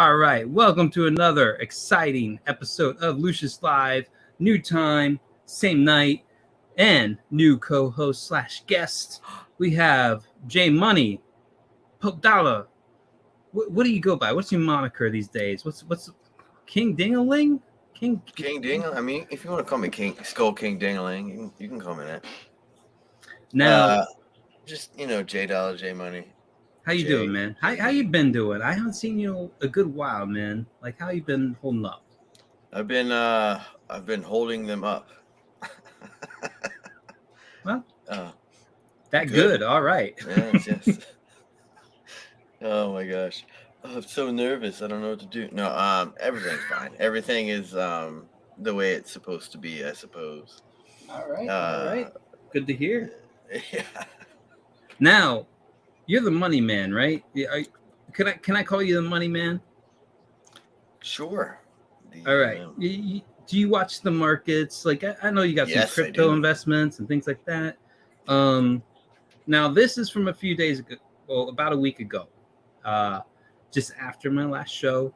All right, welcome to another exciting episode of Lucius Live. New time, same night, and new co-host slash guest. We have J Money, Pope Dollar. What do you go by? What's your moniker these days? What's King Dingaling? King Dingaling. I mean, if you want to call me Skull King Dingaling, you can call me that. Now, Just J Dollar, J Money. how you doing, man? How you been doing? I haven't seen you a good while, man. Like, how you been holding up? I've been holding them up. Well, that good. All right. Yes. Oh my gosh, I'm so nervous. I don't know what to do. No, everything's fine. Everything is the way it's supposed to be, I suppose. All right. Good to hear. Yeah. Now, you're the money man, right? Can I call you the money man? Sure. All right. Do you watch the markets? Like, I know you got some crypto investments and things like that. Now this is from a few days ago, well, about a week ago, just after my last show,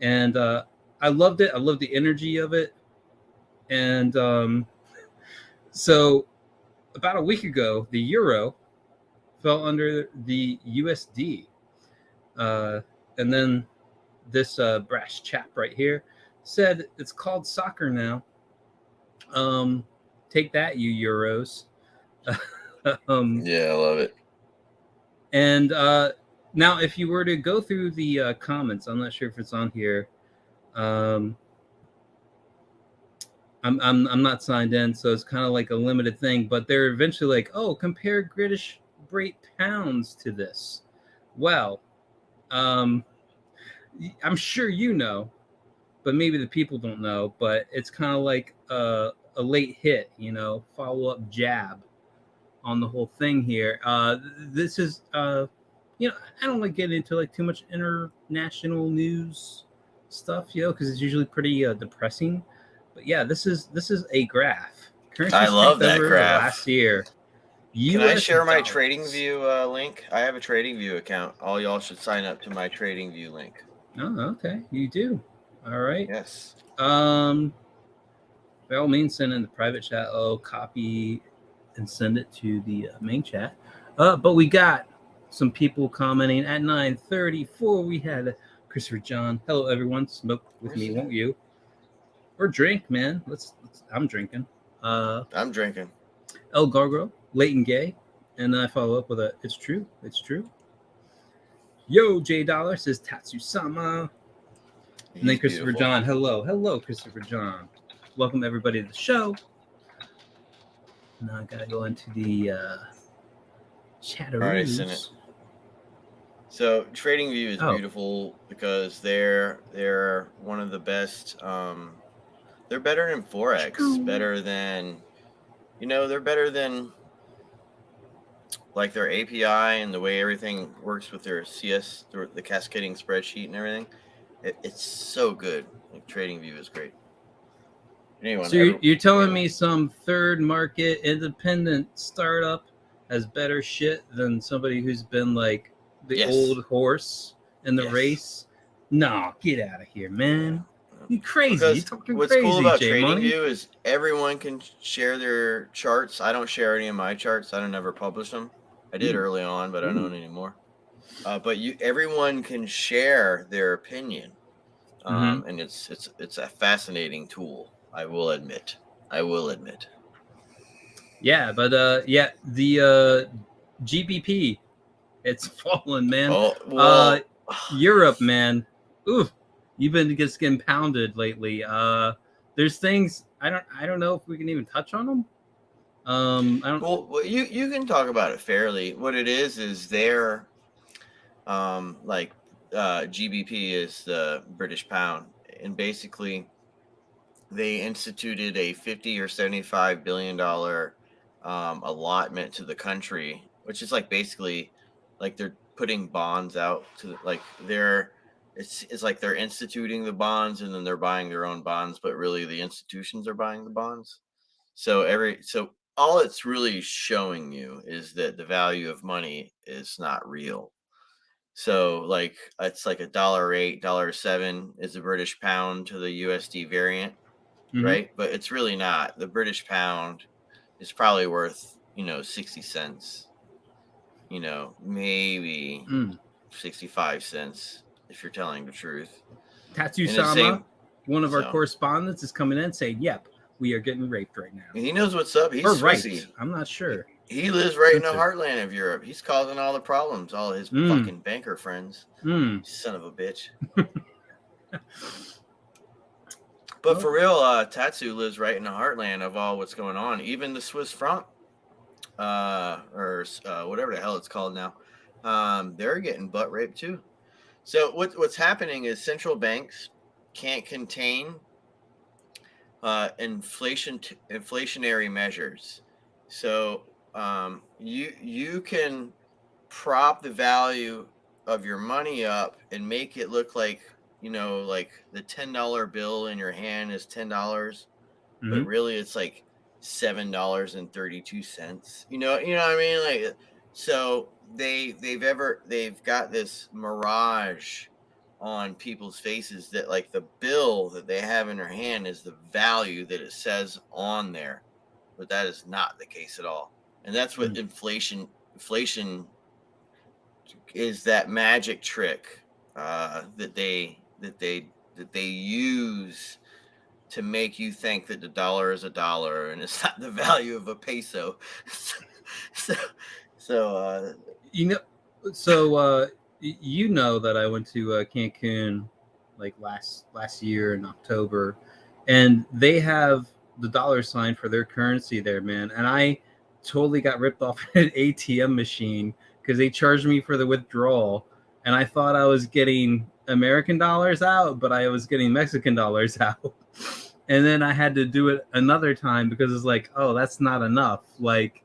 and I loved it. I loved the energy of it, and so about a week ago, the euro fell under the USD, and then this brash chap right here said it's called soccer now. Take that, you euros. Yeah, I love it. And now, if you were to go through the comments, I'm not sure if it's on here. I'm not signed in, so it's kind of like a limited thing. But they're eventually like, oh, compare British Great Pounds to this. Well, I'm sure you know, but maybe the people don't know. But it's kind of like a late hit, follow up jab on the whole thing here. This is, I don't like getting into like too much international news stuff, because it's usually pretty depressing. But yeah, this is a graph. Currency I love that graph. Last year. Can I share my TradingView link? I have a TradingView account. All y'all should sign up to my TradingView link. Oh, okay. You do. All right. Yes. By all means, send in the private chat. I'll copy and send it to the main chat. But we got some people commenting at 9:34. We had Christopher John. Hello, everyone. Smoke with me, won't you? Or drink, man. Let's I'm drinking. I'm drinking. El Gargo, Leighton Gay, and I follow up with a "It's true. It's true." Yo, J Dollar says Tatsu-sama. And then Christopher John. Hello, Christopher John. Welcome everybody to the show. Now I gotta go into the chat. Alright, send it. So TradingView is beautiful because they're one of the best. They're better than Forex, better than they're better than like their API and the way everything works with their CS, the cascading spreadsheet and everything. It's so good. Like TradingView is great. Anyone, so you're telling me some third market independent startup has better shit than somebody who's been like the old horse in the race? No, get out of here, man. You crazy. You're talking what's crazy, cool about J-Money? TradingView is everyone can share their charts. I don't share any of my charts. I don't ever publish them. I did early on, but I don't anymore. But everyone can share their opinion. And it's a fascinating tool. I will admit. Yeah, but the GBP, it's fallen, man. Oh, well, Europe, man. Ooh, you've been just getting pounded lately. There's things I don't know if we can even touch on them. I don't. Well, you can talk about it fairly. What it is their GBP is the British pound, and basically they instituted a $50 or $75 billion allotment to the country, which is like basically like they're putting bonds out to it's like they're instituting the bonds and then they're buying their own bonds, but really the institutions are buying the bonds. So all it's really showing you is that the value of money is not real. So like it's like $1.08, $1.07 is the British pound to the USD variant, right? But it's really not. The British pound is probably worth, 60 cents, maybe 65 cents if you're telling the truth. Tattoo-sama, one of our So. correspondents, is coming in saying, "Yep, we are getting raped right now." He knows what's up. He's or Swissy. Right. I'm not sure. He lives right in the heartland of Europe. He's causing all the problems. All his fucking banker friends. Son of a bitch. But for real, Tatsu lives right in the heartland of all what's going on. Even the Swiss franc, or whatever the hell it's called now, they're getting butt raped too. So what's happening is central banks can't contain inflationary measures. So you can prop the value of your money up and make it look like, like the $10 bill in your hand is $10, but really it's like $7.32. You know what I mean? Like, so they've got this mirage on people's faces that like the bill that they have in their hand is the value that it says on there, but that is not the case at all. And that's what inflation is, that magic trick that they use to make you think that the dollar is a dollar and it's not the value of a peso. So you know that I went to Cancun like last year in October, and they have the dollar sign for their currency there, man. And I totally got ripped off an ATM machine because they charged me for the withdrawal, and I thought I was getting American dollars out, but I was getting Mexican dollars out. And then I had to do it another time because it's like, oh, that's not enough. Like,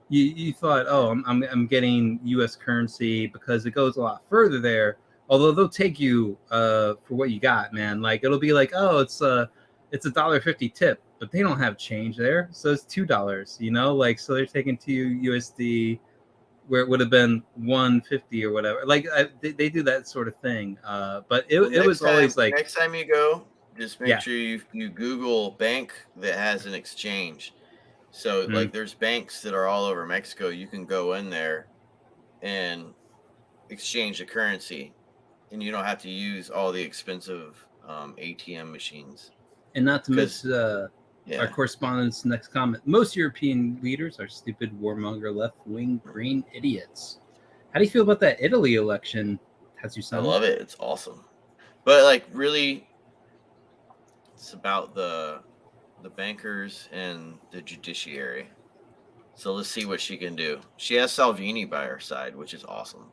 you thought, oh, I'm getting U.S. currency because it goes a lot further there. Although they'll take you for what you got, man. Like, it'll be like, oh, it's $1.50 tip, but they don't have change there, so it's $2. Like, so they're taking $2 USD where it would have been $1.50 or whatever. Like, they do that sort of thing. But it was always like, next time you go, just make sure you Google bank that has an exchange. So like there's banks that are all over Mexico. You can go in there and exchange the currency, and you don't have to use all the expensive ATM machines. And not to miss our correspondent's next comment. Most European leaders are stupid, warmonger, left-wing, green idiots. How do you feel about that Italy election? I love it. It's awesome. But like really, it's about the bankers and the judiciary. So let's see what she can do. She has Salvini by her side, which is awesome.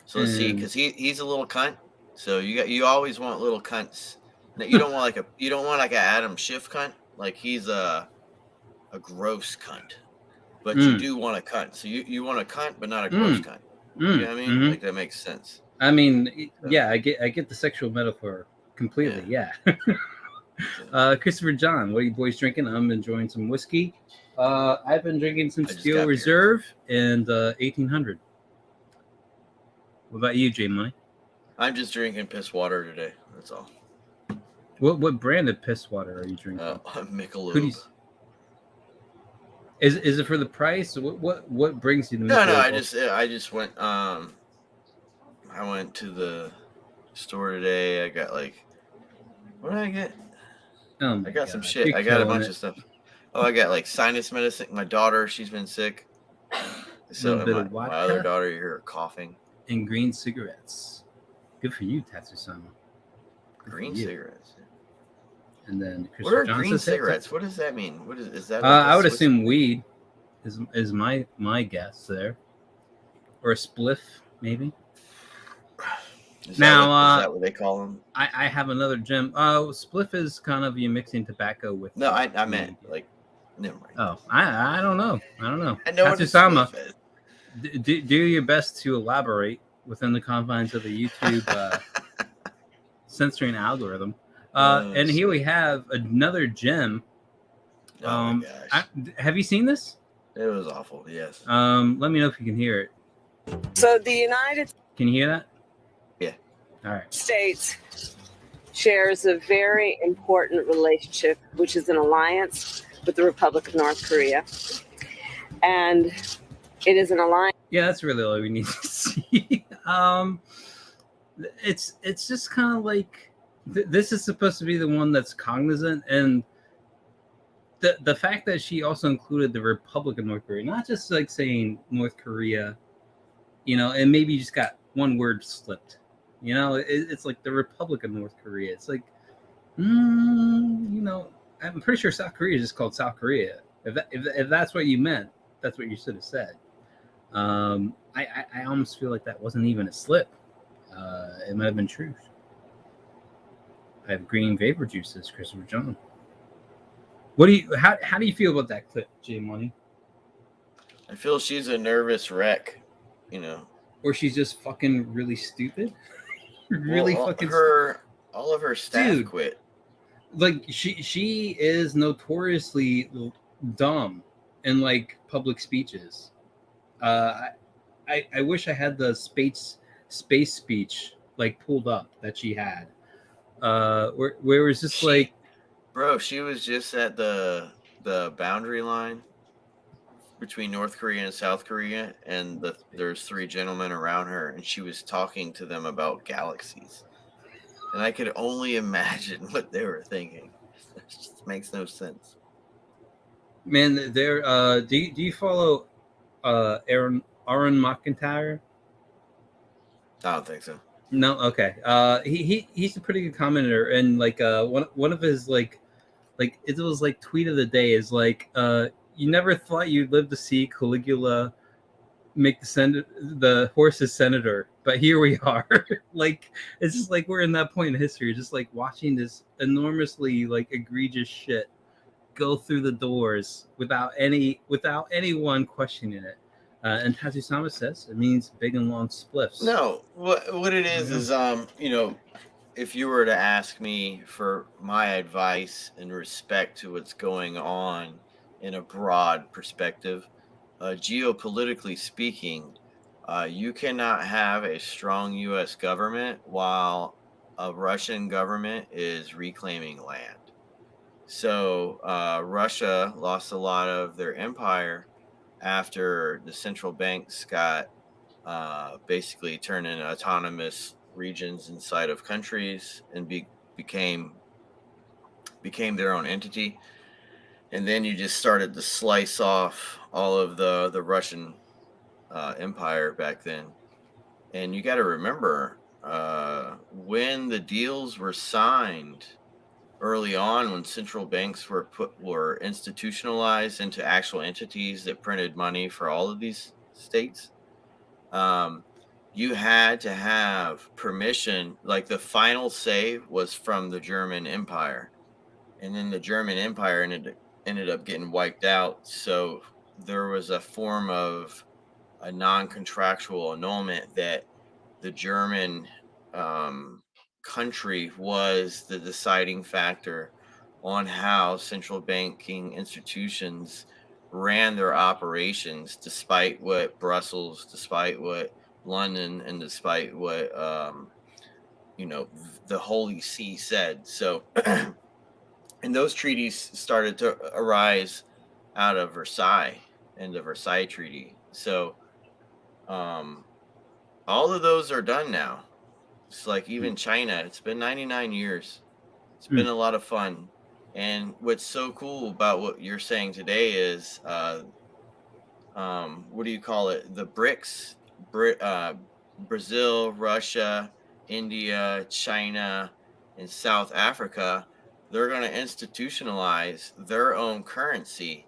So let's see, because he's a little cunt. So you always want little cunts. You don't want like a Adam Schiff cunt. Like he's a gross cunt. But you do want a cunt. So you want a cunt, but not a gross cunt. You know what I mean? Like that makes sense. I mean, yeah, I get the sexual metaphor completely. Yeah. Christopher John, what are you boys drinking? I'm enjoying some whiskey. I've been drinking some Steel Reserve and 1800. What about you, J Money? I'm just drinking piss water today. That's all. What brand of piss water are you drinking? Michelob. Is it for the price? What brings you to Michelob? No, I just went. I went to the store today. I got like, what did I get? I got some shit. I got a bunch of stuff. Oh, I got like sinus medicine. My daughter, she's been sick. So my other daughter, you hear her coughing. And green cigarettes. Good for you, Tatsu-sama. Green cigarettes. And then what are green cigarettes? What does that mean? What is that? Like I would assume weed is my guess there, or a spliff maybe. Is that what they call them? I have another gem. Spliff is kind of you mixing tobacco with. No, I meant like. Never mind. Oh, I don't know. I know Tatsu-sama, do your best to elaborate within the confines of the YouTube censoring algorithm. And here we have another gem. Oh my gosh. Have you seen this? It was awful. Yes. Let me know if you can hear it. So the United. Can you hear that? All right. States shares a very important relationship, which is an alliance with the Republic of North Korea. And it is an alliance. Yeah, that's really all we need to see. It's just kind of like this is supposed to be the one that's cognizant, and the fact that she also included the Republic of North Korea, not just like saying North Korea, and maybe you just got one word slipped. It's like the Republic of North Korea. It's like, I'm pretty sure South Korea is just called South Korea. If that's what you meant, that's what you should have said. I almost feel like that wasn't even a slip. It might have been truth. I have green vapor juice, says Christopher John. How do you feel about that clip, J Money? I feel she's a nervous wreck, Or she's just fucking really stupid. Really fucking all of her staff quit. Like she is notoriously dumb in like public speeches. I wish I had the space speech like pulled up that she had. Where it was just like, bro, she was just at the boundary line between North Korea and South Korea, and there's 3 gentlemen around her, and she was talking to them about galaxies. And I could only imagine what they were thinking. It just makes no sense. Man, do you follow Aaron McIntyre? I don't think so. No, okay. He's a pretty good commenter, and like one of his like it was like tweet of the day is like you never thought you'd live to see Caligula make the horse's senator, but here we are. Like it's just like we're in that point in history, just like watching this enormously like egregious shit go through the doors without anyone questioning it. And Tatsusama says it means big and long spliffs. No, what it is if you were to ask me for my advice in respect to what's going on in a broad perspective, geopolitically speaking, you cannot have a strong U.S. government while a Russian government is reclaiming land. So Russia lost a lot of their empire after the central banks got basically turned into autonomous regions inside of countries and became their own entity. And then you just started to slice off all of the Russian empire back then. And you got to remember when the deals were signed early on, when central banks were institutionalized into actual entities that printed money for all of these states, you had to have permission. Like the final say was from the German Empire, and then the German Empire ended up getting wiped out. So there was a form of a non-contractual annulment that the German country was the deciding factor on how central banking institutions ran their operations, despite what Brussels, despite what London, and despite what the Holy See said. So and those treaties started to arise out of Versailles and the Versailles Treaty. So all of those are done now. It's like even China, it's been 99 years. It's been a lot of fun. And what's so cool about what you're saying today is, what do you call it? The BRICS, Brazil, Russia, India, China, and South Africa, they're going to institutionalize their own currency.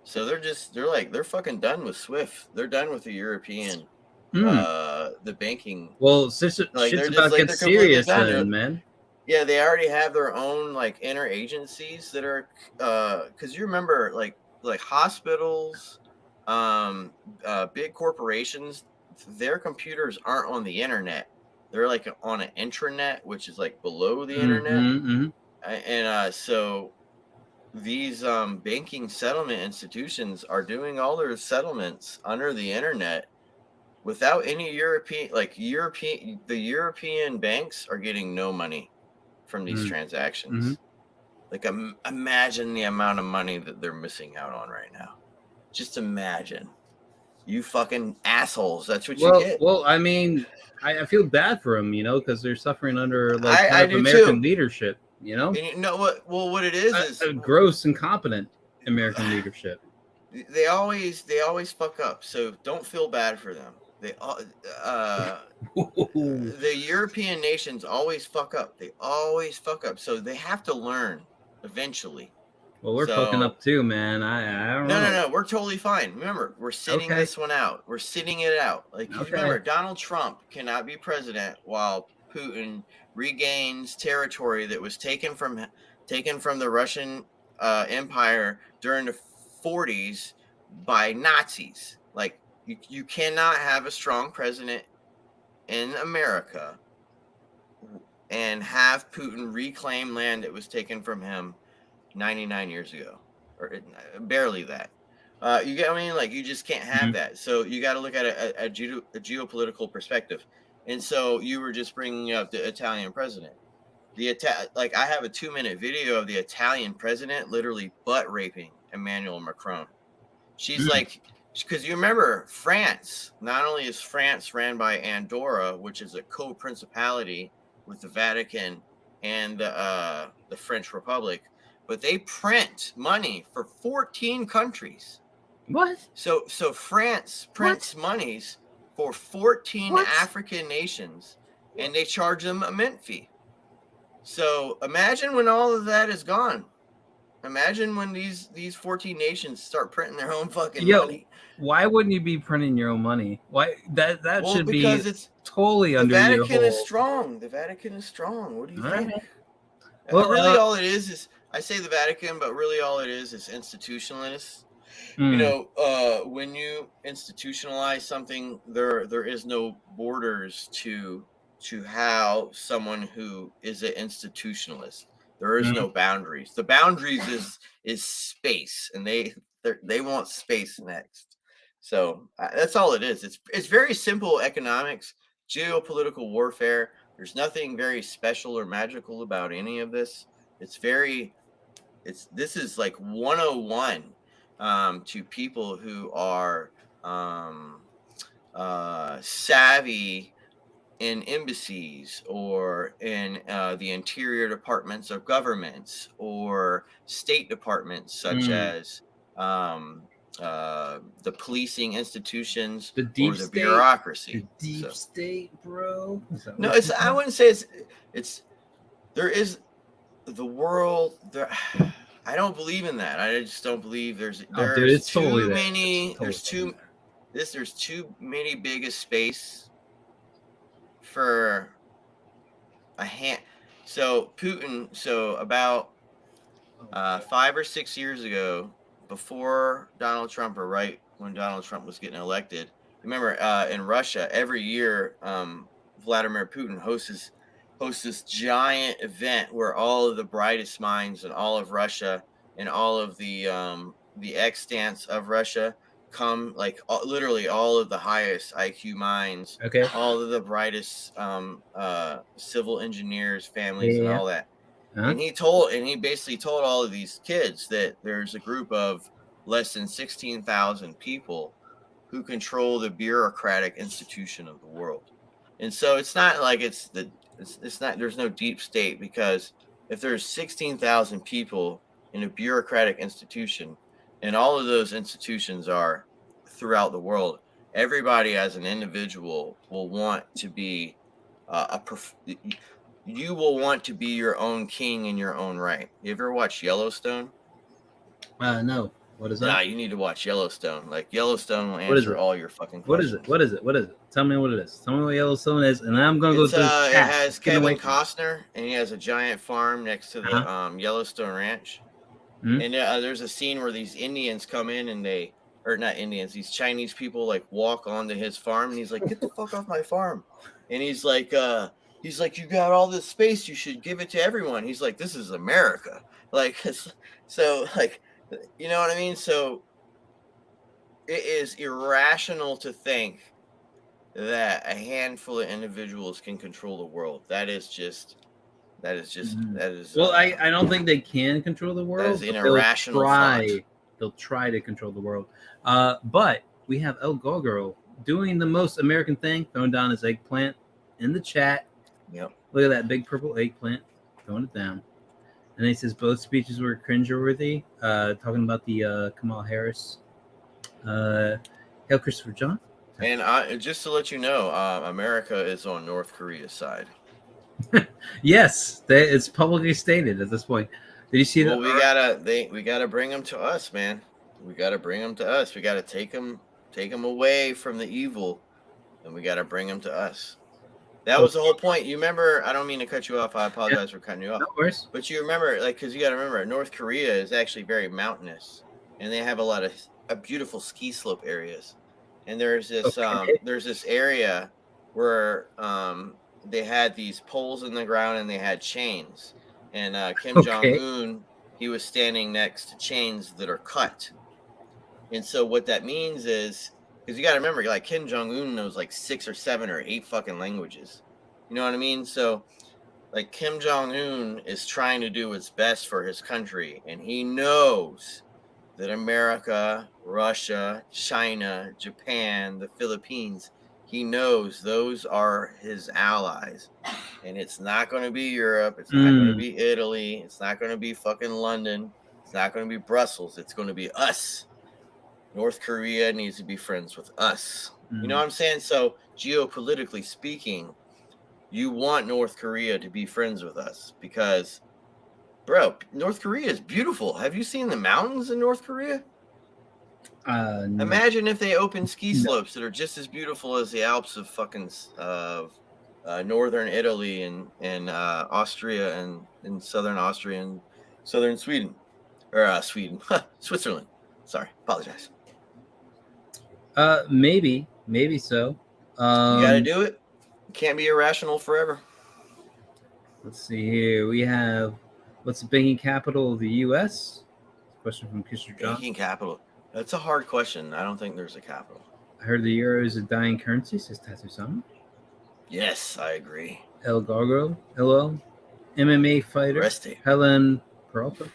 So they're fucking done with SWIFT. They're done with the European, the banking. Well, shit's about to get serious then, man. Yeah, they already have their own like inner agencies that are, because you remember like hospitals, big corporations, their computers aren't on the internet. They're like on an intranet, which is like below the internet. And so these banking settlement institutions are doing all their settlements under the internet, without any the European banks are getting no money from these transactions. Like, imagine the amount of money that they're missing out on right now. Just imagine. You fucking assholes. That's what you get. Well, I mean, I feel bad for them, because they're suffering under like I kind of do American too. leadership, And you know what? Well, what it is a gross, incompetent American leadership. They always fuck up. So don't feel bad for them. The European nations always fuck up. They always fuck up. So they have to learn eventually. Well, we're fucking up too, man. I don't know. No. We're totally fine. Remember, we're sitting this one out. We're sitting it out. Like, remember, Donald Trump cannot be president while Putin regains territory that was taken from the Russian Empire during the 40s by Nazis. Like, you cannot have a strong president in America and have Putin reclaim land that was taken from him 99 years ago, or barely that. You get what I mean? Like, you just can't have that. So you got to look at a geopolitical perspective. And so you were just bringing up the Italian president. Like, I have a 2-minute video of the Italian president literally butt raping Emmanuel Macron. She's like, because you remember France, not only is France ran by Andorra, which is a co-principality with the Vatican and the French Republic, but they print money for 14 countries. What? So France prints monies for 14 African nations, and they charge them a mint fee. So imagine when all of that is gone. Imagine when these 14 nations start printing their own fucking money. Why wouldn't you be printing your own money? Why that should be it's totally under your The Vatican is strong. The Vatican is strong. What do you think? Right. Well, really, all it is I say the Vatican, but really all it is institutionalists. When you institutionalize something, there is no borders to how someone who is an institutionalist. There is no boundaries. The boundaries is space, and they want space next. So that's all it is. It's very simple economics, geopolitical warfare. There's nothing very special or magical about any of this. This is like 101 to people who are savvy in embassies or in the interior departments of governments or state departments, such as the policing institutions, the deep or the state, bureaucracy. The deep state, bro. No, I wouldn't say it's. There is the world. There, I don't believe in that. I just don't believe there's too many. There's too many big a space for a hand. So Putin. So about 5 or 6 years ago, before Donald Trump, or right when Donald Trump was getting elected, remember in Russia every year, Vladimir Putin hosts this giant event where all of the brightest minds in all of Russia and all of the extants of Russia come, like literally all of the highest IQ minds, all of the brightest civil engineers, families, and all that. And he basically told all of these kids that there's a group of less than 16,000 people who control the bureaucratic institution of the world. And so it's not like it's not, there's no deep state, because if there's 16,000 people in a bureaucratic institution, and all of those institutions are throughout the world, everybody as an individual will want to be you will want to be your own king in your own right. You ever watch Yellowstone? No. What is that? Nah, you need to watch Yellowstone. Like, Yellowstone will answer all your fucking questions. What is it? Tell me what it is. Tell me what Yellowstone is, and I'm going to go to it has Kevin Costner, and he has a giant farm next to the Yellowstone Ranch. And there's a scene where these Indians come in, and these Chinese people, like, walk onto his farm, and he's like, "Get the fuck off my farm." And he's like, you got all this space, you should give it to everyone. He's like, "This is America." Like, so, like, you know what I mean? So it is irrational to think that a handful of individuals can control the world. That is Well, I don't think they can control the world. That is an irrational thought. They'll try to control the world. But we have El Gogoro doing the most American thing, throwing down his eggplant in the chat. Yep. Look at that big purple eggplant, throwing it down. And he says both speeches were cringeworthy, talking about the Kamala Harris. Hail Christopher John. And just to let you know, America is on North Korea's side. Yes, it's publicly stated at this point. Did you see that? Well, we gotta bring them to us, man. We gotta bring them to us. We gotta take them away from the evil, and we gotta bring them to us. That was the whole point. You remember? I don't mean to cut you off. I apologize for cutting you off. No worries. But you remember, because you got to remember, North Korea is actually very mountainous, and they have a lot of beautiful ski slope areas. And there's this area where they had these poles in the ground and they had chains. And Kim Jong-un, he was standing next to chains that are cut. And so what that means is, because you got to remember, like Kim Jong-un knows like 6 or 7 or 8 fucking languages. You know what I mean? So like Kim Jong-un is trying to do what's best for his country. And he knows that America, Russia, China, Japan, the Philippines, he knows those are his allies. And it's not going to be Europe. It's not going to be Italy. It's not going to be fucking London. It's not going to be Brussels. It's going to be us. North Korea needs to be friends with us. You know what I'm saying? So geopolitically speaking, you want North Korea to be friends with us because, bro, North Korea is beautiful. Have you seen the mountains in North Korea? No. Imagine if they open ski slopes that are just as beautiful as the Alps of fucking northern Italy and Austria and southern Austria and southern Sweden or Switzerland. Sorry, apologize. Maybe so. You got to do it. You can't be irrational forever. Let's see here. We have what's the banking capital of the U.S.? Question from Kisser John. Banking capital. That's a hard question. I don't think there's a capital. I heard the euro is a dying currency, says Tatsusama. Yes, I agree. El Gargo, LL, MMA fighter, Helen Peralta.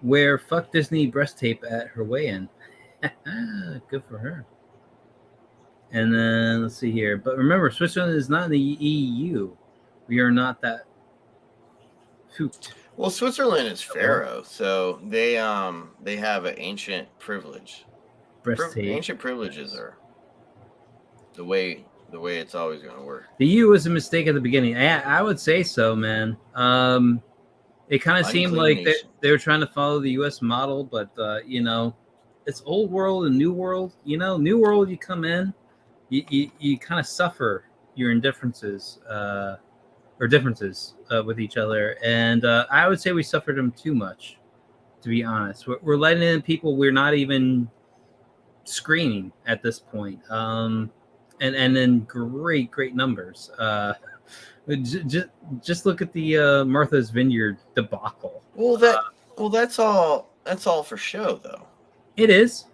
Wear fuck Disney breast tape at her weigh-in. Good for her. And then let's see here. But remember, Switzerland is not in the EU. We are not that hooped. Well, Switzerland is Pharaoh, so they have an ancient privilege. Ancient privileges are the way it's always going to work. The EU was a mistake at the beginning. I would say so, man. It kind of seemed like they were trying to follow the U.S. model, but it's old world and new world. New world, you come in, you kind of suffer your indifferences or differences with each other, and I would say we suffered them too much, to be honest. We're letting in people we're not even screening at this point, and in great numbers. Just look at the Martha's Vineyard debacle. Well, that's all for show, though. It is.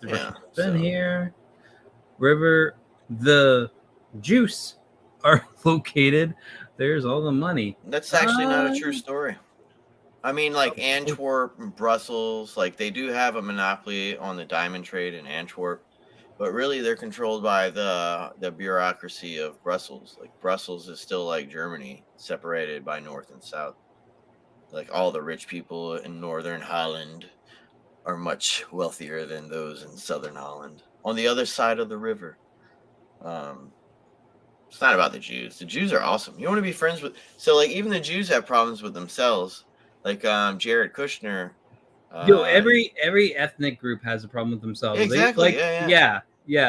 Yeah. Been here. Wherever the juice are located, there's all the money. That's actually not a true story. I mean, like Antwerp and Brussels, like they do have a monopoly on the diamond trade in Antwerp, but really they're controlled by the bureaucracy of Brussels. Like Brussels is still like Germany, separated by north and south. Like all the rich people in northern Holland are much wealthier than those in southern Holland on the other side of the river. It's not about the Jews. The Jews are awesome. You want to be friends with, so like even the Jews have problems with themselves. Like Jared Kushner. Every ethnic group has a problem with themselves. Exactly. Yeah.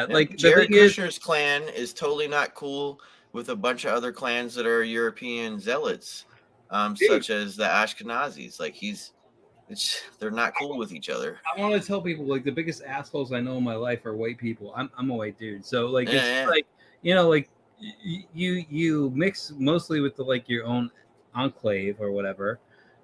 Like Jared Kushner's clan is totally not cool with a bunch of other clans that are European zealots, such as the Ashkenazis. Like they're not cool with each other. I want to tell people like the biggest assholes I know in my life are white people. I'm a white dude, so like like you mix mostly with your own enclave or whatever.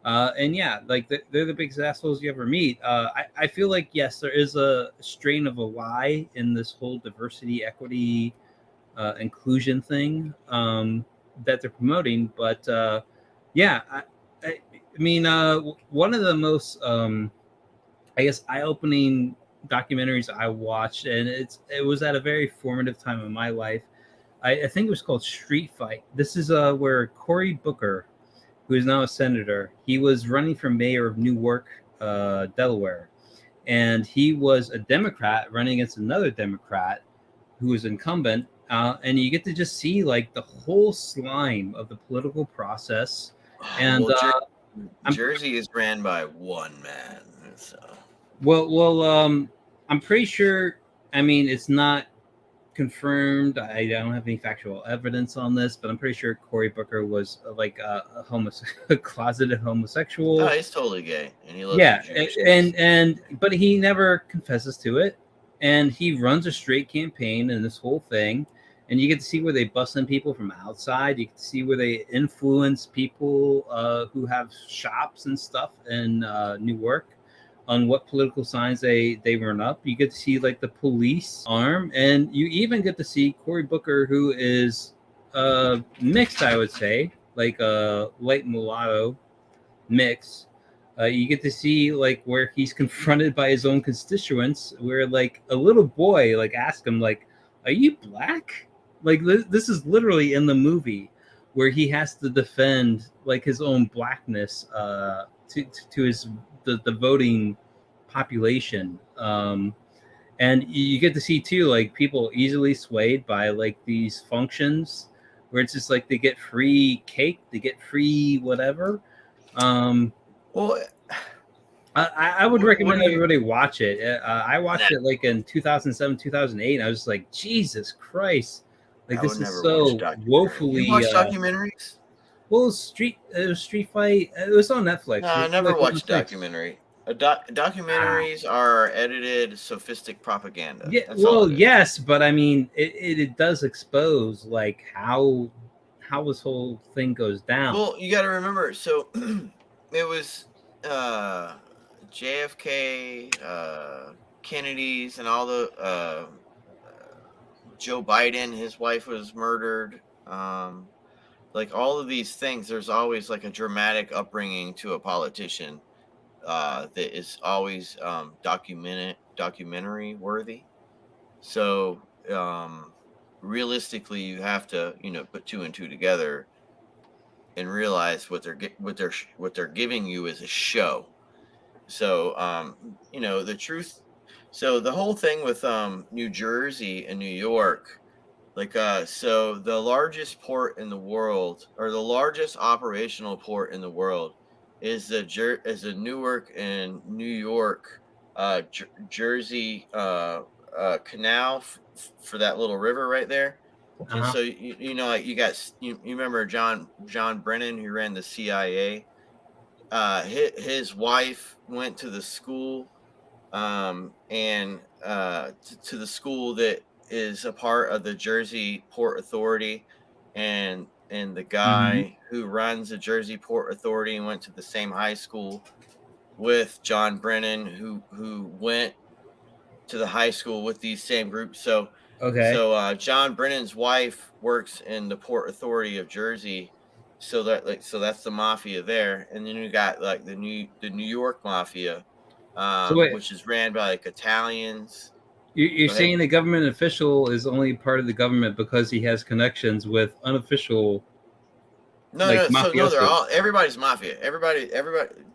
And like they're the biggest assholes you ever meet. I feel like, yes, there is a strain of a lie in this whole diversity, equity, inclusion thing that they're promoting. But yeah, I mean, one of the most, I guess, eye-opening documentaries I watched, and it was at a very formative time in my life. I think it was called Street Fight. This is where Cory Booker, who is now a senator, he was running for mayor of Newark, Delaware, and he was a Democrat running against another Democrat who was incumbent. And you get to just see like the whole slime of the political process. And Jersey is ran by one man. So. I'm pretty sure. I mean, it's not confirmed. I don't have any factual evidence on this, but I'm pretty sure Cory Booker was like a closeted homosexual. Oh, he's totally gay, and he loves but he never confesses to it, and he runs a straight campaign and this whole thing, and you get to see where they bust in people from outside. You get to see where they influence people who have shops and stuff in Newark on what political signs they run up. You get to see like the police arm, and you even get to see Cory Booker, who is mixed, I would say, like a light mulatto mix. You get to see like where he's confronted by his own constituents, where like a little boy like asked him like, "Are you black?" Like this is literally in the movie where he has to defend like his own blackness to his the voting population. And you get to see too like people easily swayed by like these functions where it's just like they get free cake, they get free whatever. Well, I would recommend everybody watch it. I watched it like in 2007, 2008. And I was like, Jesus Christ! Like this is so woefully. You watch documentaries? Well, Street Fight. It was on Netflix. No, I never watched documentary. Documentaries are edited, sophistic propaganda. Yeah, yes, but I mean, it does expose like how this whole thing goes down. Well, you got to remember. So it was JFK, Kennedy's, and all the Joe Biden. His wife was murdered. Like all of these things, there's always like a dramatic upbringing to a politician that is always documentary worthy. So realistically, you have to put two and two together and realize what they're giving you is a show. So the truth. So the whole thing with New Jersey and New York. Like, so the largest port in the world, or the largest operational port in the world, is the Newark and New York, Jersey canal for that little river right there. And so like you remember John Brennan, who ran the CIA. His wife went to the school, and to the school that is a part of the Jersey Port Authority, and the guy who runs the Jersey Port Authority went to the same high school with John Brennan, who went to the high school with these same groups. So John Brennan's wife works in the Port Authority of Jersey, so that's the mafia there, and then you got like the New York mafia, which is ran by like Italians. You're saying the government official is only part of the government because he has connections with unofficial. No, they're all. Everybody's mafia. Everybody.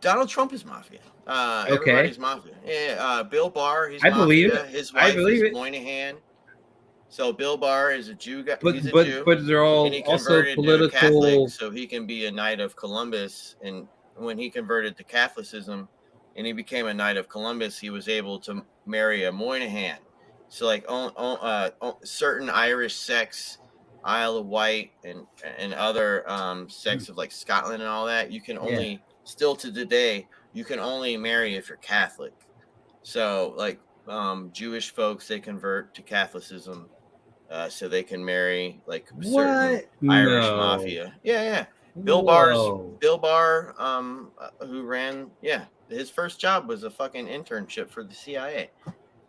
Donald Trump is mafia. Everybody's mafia. Yeah. Bill Barr. He's mafia. Believe it. His wife is Moynihan. So Bill Barr is a Jew guy. He's a Jew. But they're all and he also political. To Catholic, so he can be a Knight of Columbus. And when he converted to Catholicism, and he became a Knight of Columbus, he was able to marry a Moynihan. So like certain Irish sects, Isle of Wight, and other sects of like Scotland and all that, you can only still to today you can only marry if you're Catholic. So like Jewish folks, they convert to Catholicism, so they can marry like certain Irish mafia. Yeah. Bill Barr, who ran, his first job was a fucking internship for the CIA.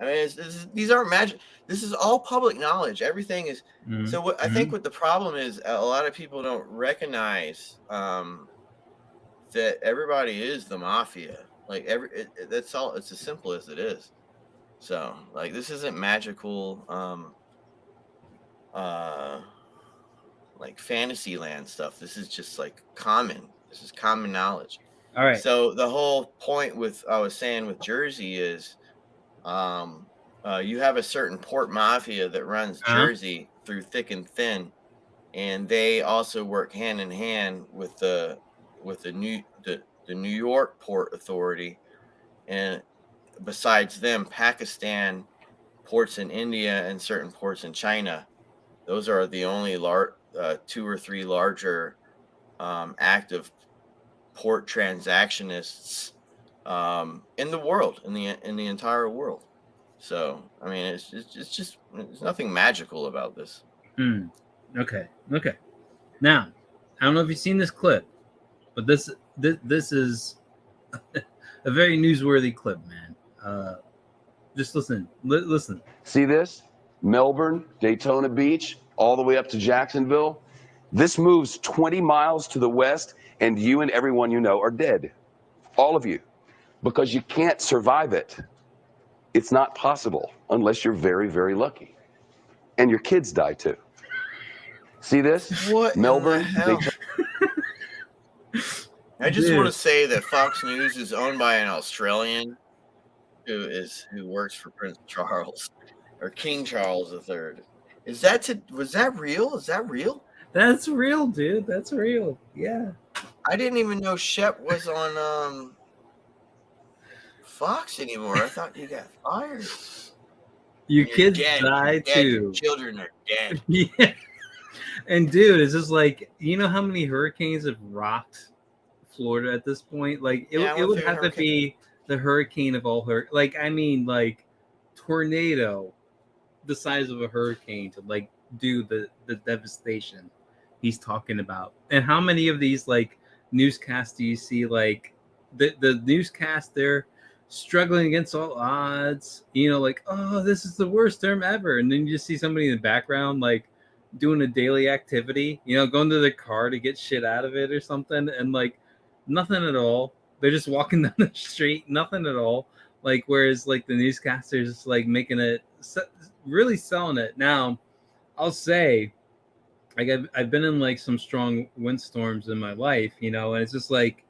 I mean, these aren't magic. This is all public knowledge. Everything is. Mm-hmm. So what I think what the problem is, a lot of people don't recognize that everybody is the mafia. Like that's all. It's as simple as it is. So like this isn't magical. Like fantasy land stuff. This is just like common. This is common knowledge. All right. So the whole point with I was saying with Jersey is, you have a certain port mafia that runs Jersey through thick and thin, and they also work hand in hand with the New York Port Authority, and besides them, Pakistan, ports in India, and certain ports in China. Those are the only 2 or 3 larger active port transactionists in the world, in the entire world. So I mean, it's just there's nothing magical about this. Okay. Now, I don't know if you've seen this clip, but this is a very newsworthy clip, man. Just listen. Listen. See this? Melbourne, Daytona Beach, all the way up to Jacksonville. This moves 20 miles to the west, and you and everyone you know are dead. All of you. Because you can't survive it. It's not possible unless you're very, very lucky. And your kids die too. See this? What Melbourne, in the hell? I just want to say that Fox News is owned by an Australian who works for Prince Charles or King Charles III. Was that real? Is that real? That's real, dude. That's real. Yeah. I didn't even know Shep was on Fox anymore. I thought you got fired. Your kids die too. Your children are dead. Yeah. And dude, it's just like, you know how many hurricanes have rocked Florida at this point? Like it would have to be the hurricane of all like I mean like tornado the size of a hurricane to like do the devastation he's talking about. And how many of these like newscasts do you see? Like the newscast, they're struggling against all odds, you know, like, oh, this is the worst storm ever, and then you just see somebody in the background like doing a daily activity, you know, going to the car to get shit out of it or something, and like nothing at all. They're just walking down the street, nothing at all. Like whereas like the newscasters like making it really selling it. Now I'll say, like I've been in like some strong windstorms in my life, you know, and it's just like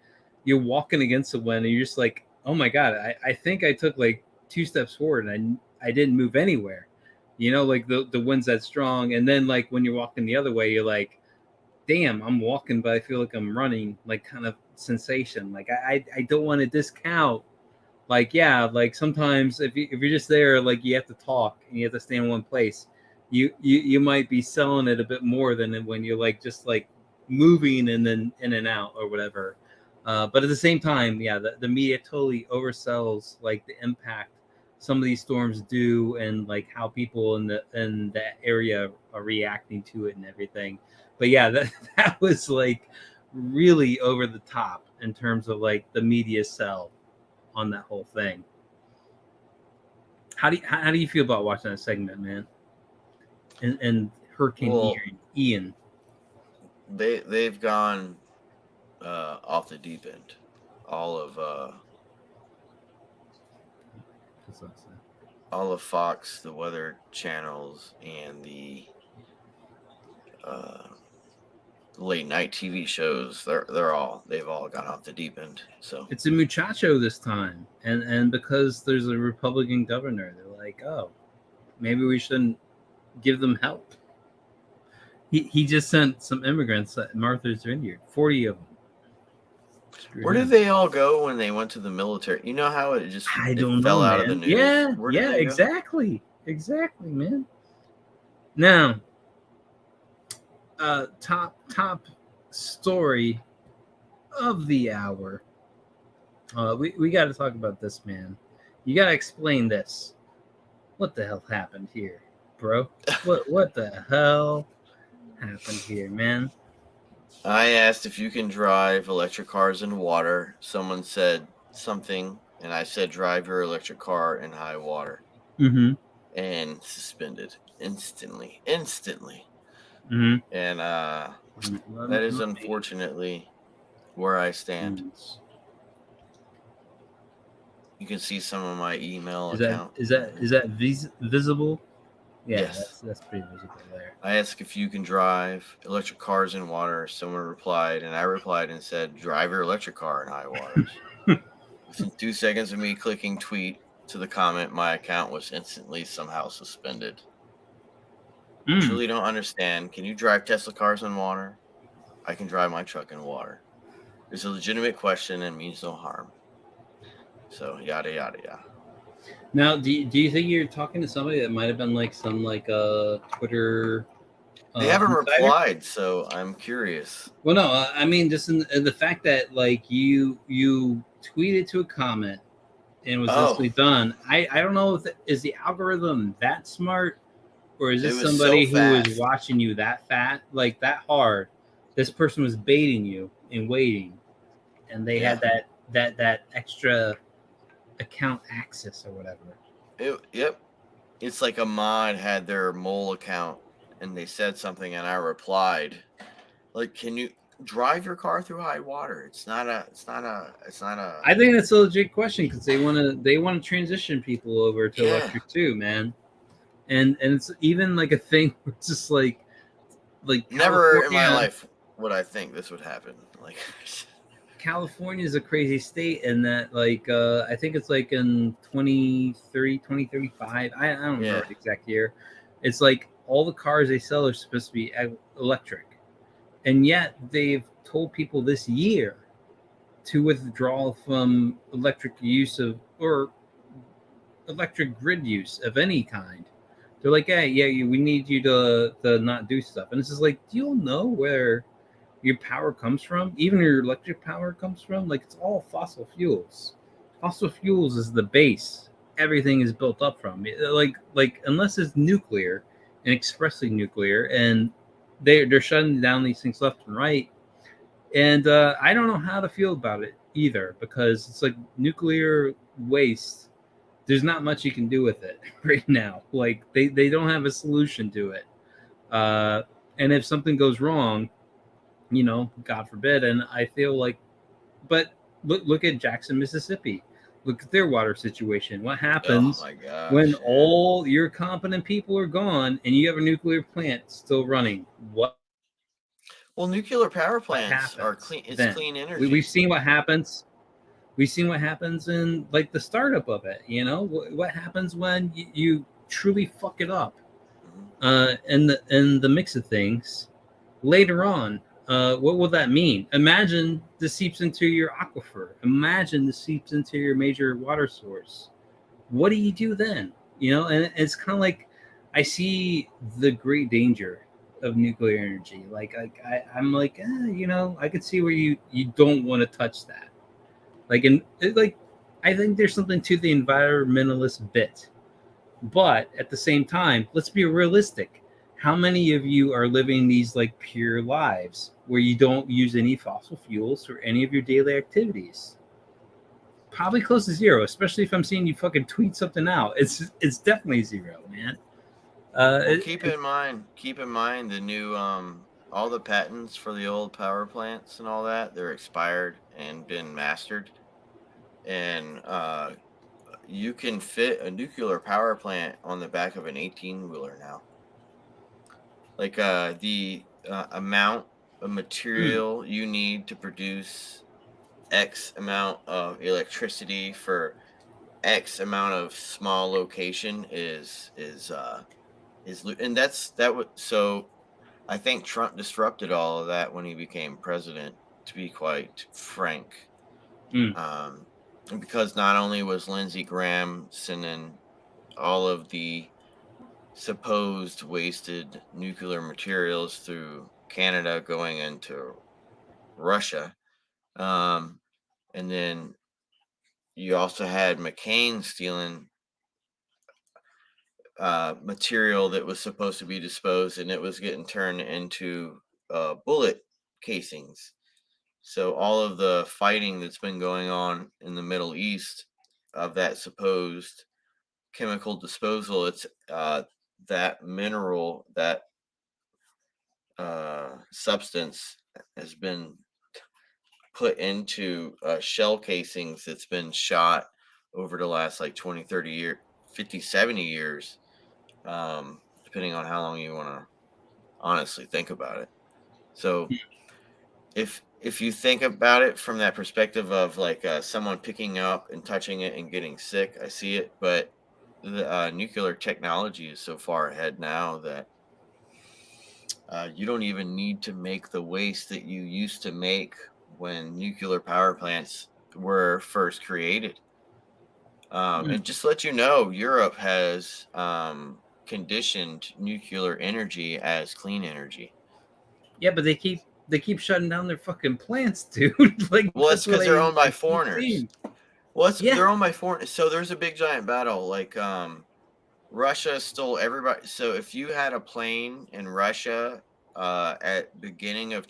you're walking against the wind and you're just like, oh my God, I think I took like 2 steps forward and I didn't move anywhere, you know, like the wind's that strong. And then like when you're walking the other way, you're like, damn, I'm walking, but I feel like I'm running, like kind of sensation. Like I don't want to discount, like, yeah, like sometimes if you're just there, like you have to talk and you have to stay in one place, you might be selling it a bit more than when you're like just like moving and then in and out or whatever. But at the same time, yeah, the media totally oversells like the impact some of these storms do and like how people in that area are reacting to it and everything. But yeah, that was like really over the top in terms of like the media sell on that whole thing. How do you feel about watching that segment, man? And Hurricane Ian. They've gone off the deep end. All of Fox, the weather channels, and the late night TV shows, they've all gone off the deep end. So it's a muchacho this time, and because there's a Republican governor, they're like, oh, maybe we shouldn't give them help. He just sent some immigrants at Martha's Vineyard, 40 of them. Where did they all go when they went to the military? You know how it just fell out of the news? Yeah, exactly, man. Now, top story of the hour. We got to talk about this, man. You got to explain this. What the hell happened here, bro? What the hell happened here, man? I asked if you can drive electric cars in water. Someone said something, and I said drive your electric car in high water. Mm-hmm. and suspended instantly. Mm-hmm. And that is unfortunately where I stand. You can see some of my email account. Is that visible? Yeah, Yes. that's pretty visible there. I asked if you can drive electric cars in water. Someone replied, and I replied and said, drive your electric car in high waters. Within 2 seconds of me clicking tweet to the comment, my account was instantly somehow suspended. Truly don't understand. Can you drive Tesla cars in water? I can drive my truck in water. It's a legitimate question and means no harm. So yada yada yada. Now, do you think you're talking to somebody that might have been like some Twitter? They haven't insider? replied, so I'm curious. Well, no, I mean just in the fact that like you tweeted to a comment and it was instantly done. I don't know if is the algorithm that smart, or is It this was somebody so who is fast. watching you that that hard? This person was baiting you and waiting, and they had that extra account access or whatever. Yep. It's like a mod had their mole account and they said something and I replied. Like, can you drive your car through high water? It's not a I think that's a legit question because they want to transition people over to electric too, man. And it's even like a thing where it's just like never in my life would I think this would happen. Like California is a crazy state in that I think it's like in 2035. I don't remember the exact year. It's like all the cars they sell are supposed to be electric, and yet they've told people this year to withdraw from electric use of or electric grid use of any kind. They're like, hey, yeah, we need you to not do stuff. And it's just like, do you know where your power comes from? Even your electric power comes from? Like, it's all fossil fuels. Fossil fuels is the base. Everything is built up from. Like unless it's nuclear and expressly nuclear, and they're shutting down these things left and right. And I don't know how to feel about it either, because it's like nuclear waste. There's not much you can do with it right now. Like they don't have a solution to it. And if something goes wrong, God forbid. And I feel like, but look at Jackson, Mississippi. Look at their water situation. What happens when all your competent people are gone and you have a nuclear plant still running? What? Well, nuclear power plants are clean. It's then clean energy. We've seen what happens. We've seen what happens in like the startup of it. What happens when you truly fuck it up, in the mix of things later on. What will that mean? Imagine this seeps into your aquifer. Imagine this seeps into your major water source. What do you do then? And it's kind of like I see the great danger of nuclear energy. I'm like, I could see where you don't want to touch that. I think there's something to the environmentalist bit, but at the same time, let's be realistic. How many of you are living these pure lives where you don't use any fossil fuels for any of your daily activities? Probably close to zero, especially if I'm seeing you fucking tweet something out. It's definitely zero, man. Keep in mind the new all the patents for the old power plants and all that, they're expired and been mastered. And you can fit a nuclear power plant on the back of an 18-wheeler now. Like the amount of material you need to produce X amount of electricity for X amount of small location is and so I think Trump disrupted all of that when he became president, to be quite frank. Because not only was Lindsey Graham sending all of the supposed wasted nuclear materials through Canada going into Russia, and then you also had McCain stealing material that was supposed to be disposed, and it was getting turned into bullet casings. So all of the fighting that's been going on in the Middle East of that supposed chemical disposal. It's that mineral, that substance has been put into shell casings that's been shot over the last like 20, 30 years, 50, 70 years, depending on how long you want to honestly think about it. So if you think about it from that perspective of like someone picking up and touching it and getting sick, I see it. But the nuclear technology is so far ahead now that you don't even need to make the waste that you used to make when nuclear power plants were first created. And just to let you know, Europe has conditioned nuclear energy as clean energy. Yeah, but they keep shutting down their fucking plants, dude. Like, well, it's because they're owned by like, foreigners. Well, yeah. they're owned by foreigners. So there's a big giant battle. Like Russia stole everybody. So if you had a plane in Russia at beginning of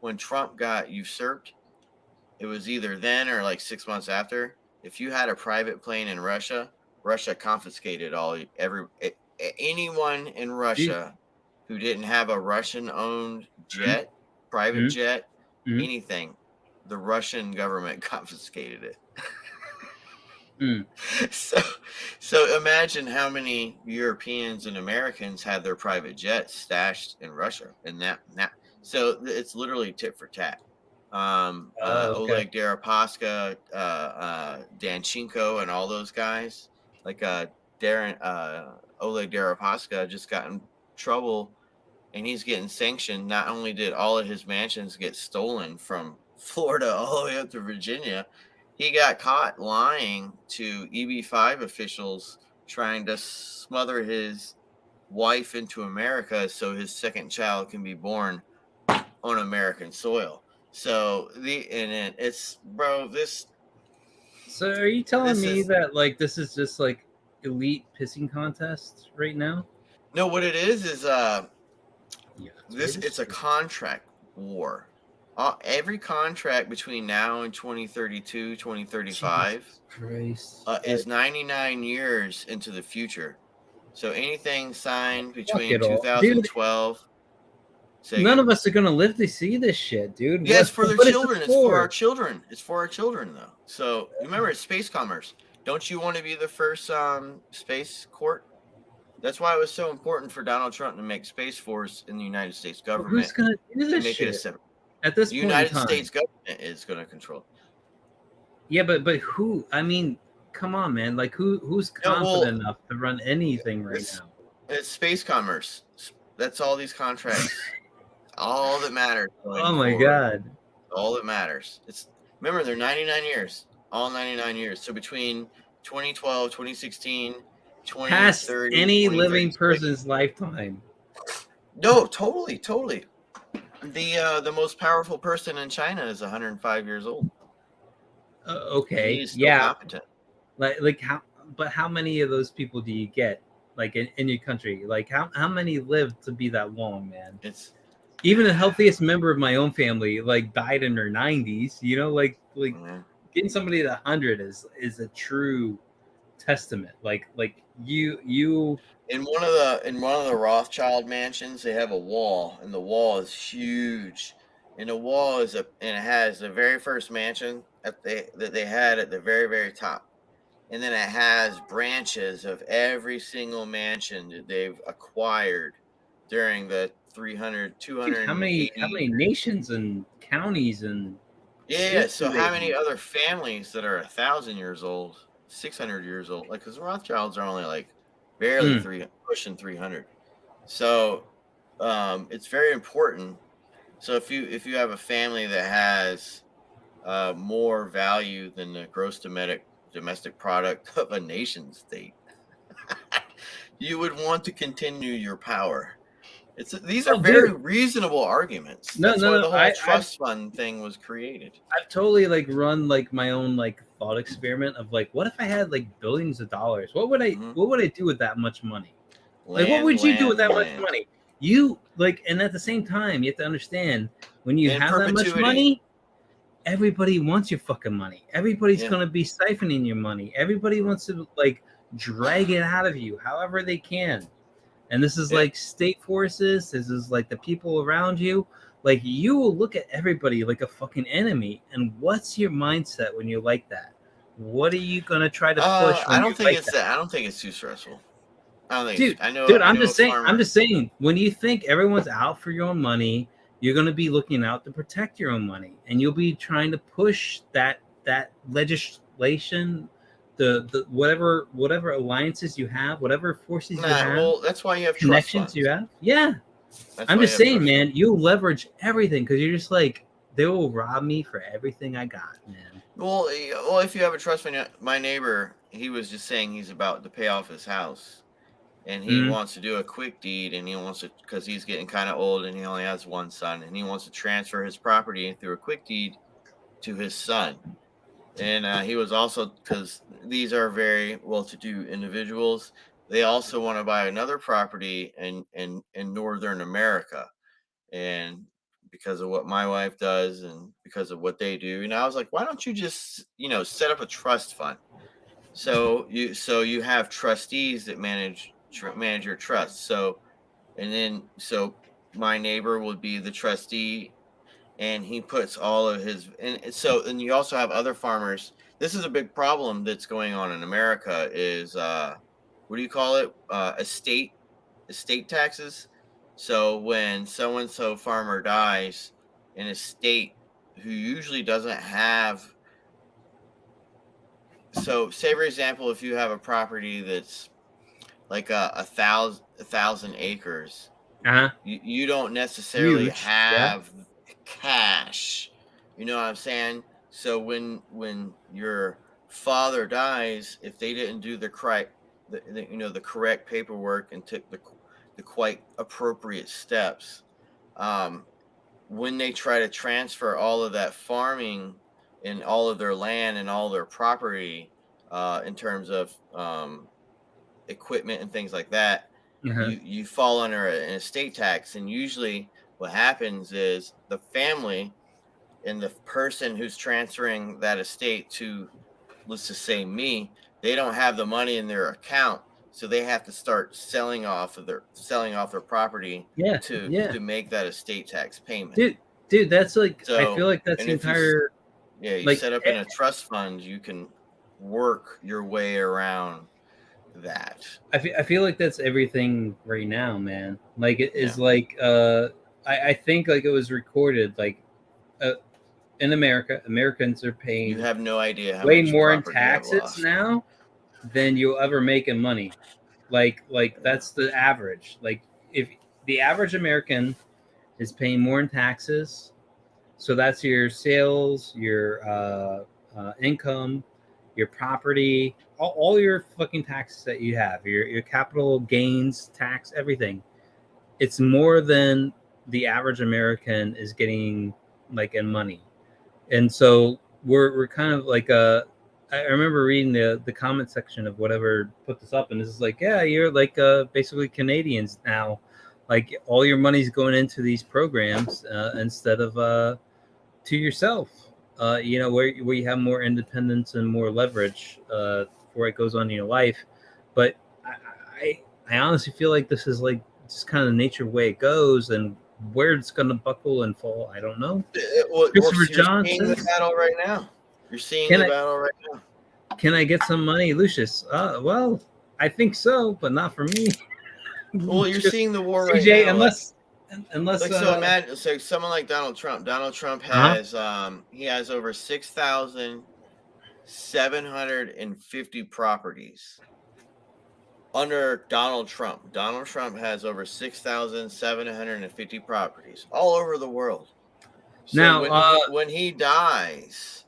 when Trump got usurped, it was either then or like 6 months after. If you had a private plane in Russia, Russia confiscated anyone in Russia who didn't have a Russian-owned jet, private jet, anything. The Russian government confiscated it. So imagine how many Europeans and Americans had their private jets stashed in Russia, and so it's literally tit for tat. Oleg Deripaska, Danchenko, and all those guys, like Oleg Deripaska just got in trouble, and he's getting sanctioned. Not only did all of his mansions get stolen from Florida all the way up to Virginia, he got caught lying to EB5 officials, trying to smother his wife into America so his second child can be born on American soil. So So are you telling me that like this is just like elite pissing contest right now? No, what it is it's a contract war. Every contract between now and 2032, 2035 is 99 years into the future. So anything signed between 2012. None of us are going to live to see this shit, dude. Yeah, it's for their children. It's for our children. It's for our children, though. So remember, it's space commerce. Don't you want to be the first space court? That's why it was so important for Donald Trump to make Space Force in the United States government. Who's going to do this shit? At this point, the United States government is going to control. Yeah, but who? I mean, come on, man. Like, who's confident enough to run anything right now? It's space commerce. That's all these contracts. All that matters. Oh my God. All that matters. Remember, they're 99 years. All 99 years. So between 2012, 2016, 2030, past any living person's lifetime. No, totally. The most powerful person in China is 105 years old. Okay. He's still competent. How many of those people do you get like in your country? Like how many live to be that long, man? Even the healthiest member of my own family like died in their 90s. You know, like getting somebody to 100 is a true testament. Like you in one of the Rothschild mansions, they have a wall, and the wall is huge. And the wall it has the very first mansion that they had at the very, very top. And then it has branches of every single mansion that they've acquired during the 200. How many nations and counties and so how many other families that are 1,000 years old, 600 years old? Like, because Rothschilds are only like barely pushing 300. So it's very important. So if you have a family that has more value than the gross domestic product of a nation state, you would want to continue your power. These are very reasonable arguments. That's why the whole trust fund thing was created. I've totally like run like my own like thought experiment of like, what if I had like billions of dollars? What would I do with that much money? Like, what would you do with that much money? You like, and at the same time, you have to understand when you have that much money, everybody wants your fucking money. Everybody's gonna be siphoning your money. Everybody wants to like drag it out of you however they can. And this is like state forces. This is like the people around you. Like, you will look at everybody like a fucking enemy. And what's your mindset when you like that? What are you gonna try to push? I don't think it's that. I don't think it's too stressful. I don't think. Dude, I know. Dude, I'm just saying. When you think everyone's out for your own money, you're gonna be looking out to protect your own money, and you'll be trying to push that legislation, the whatever alliances you have, whatever forces you have. Well, that's why you have connections you have. Yeah, I'm just saying, man. You leverage everything because you're just like, they will rob me for everything I got, man. Well, if you have a trust fund, my neighbor, he was just saying he's about to pay off his house, and he wants to do a quick deed, and he wants to, because he's getting kind of old and he only has one son, and he wants to transfer his property through a quick deed to his son. And he was also, because these are very well-to-do individuals, they also want to buy another property in Northern America, and because of what my wife does and because of what they do. And I was like, why don't you just, set up a trust fund? So you have trustees that manage your trust. So my neighbor would be the trustee, and he puts all of his, and you also have other farmers. This is a big problem that's going on in America is, what do you call it? Estate taxes. So when so-and-so farmer dies in a state who usually doesn't have, so say for example, if you have a property that's like a thousand acres, you don't necessarily have cash. You know what I'm saying? So when your father dies, if they didn't do the correct paperwork and took the quite appropriate steps, when they try to transfer all of that farming and all of their land and all their property, in terms of equipment and things like that, you fall under an estate tax. And usually what happens is the family and the person who's transferring that estate to, let's just say me, they don't have the money in their account. So they have to start selling off their property to make that estate tax payment. Dude, that's like, so, I feel like that's the entire. You set up in a trust fund, you can work your way around that. I feel like that's everything right now, man. Like, it is like, I think like it was recorded, like, in America, Americans are paying. You have no idea how way much more in taxes now than you'll ever make in money. Like that's the average. Like, if the average American is paying more in taxes, so that's your sales, your income, your property, all your fucking taxes that you have, your capital gains tax, everything. It's more than the average American is getting, like, in money. And so we're kind of like I remember reading the comment section of whatever put this up, and this is like, yeah, you're like basically Canadians now. Like, all your money's going into these programs instead of to yourself. Where you have more independence and more leverage before it goes on in your life. But I honestly feel like this is like just kind of the nature way it goes, and where it's going to buckle and fall, I don't know. Christopher Johnson. You're seeing the battle right now. You're seeing the battle right now. Can I get some money, Lucius? Well, I think so, but not for me. Well, you're seeing the war right CJ, now. Unless so imagine, so someone like Donald Trump. Donald Trump has he has over 6,750 properties. Under Donald Trump has over 6,750 properties all over the world. So now, when he dies,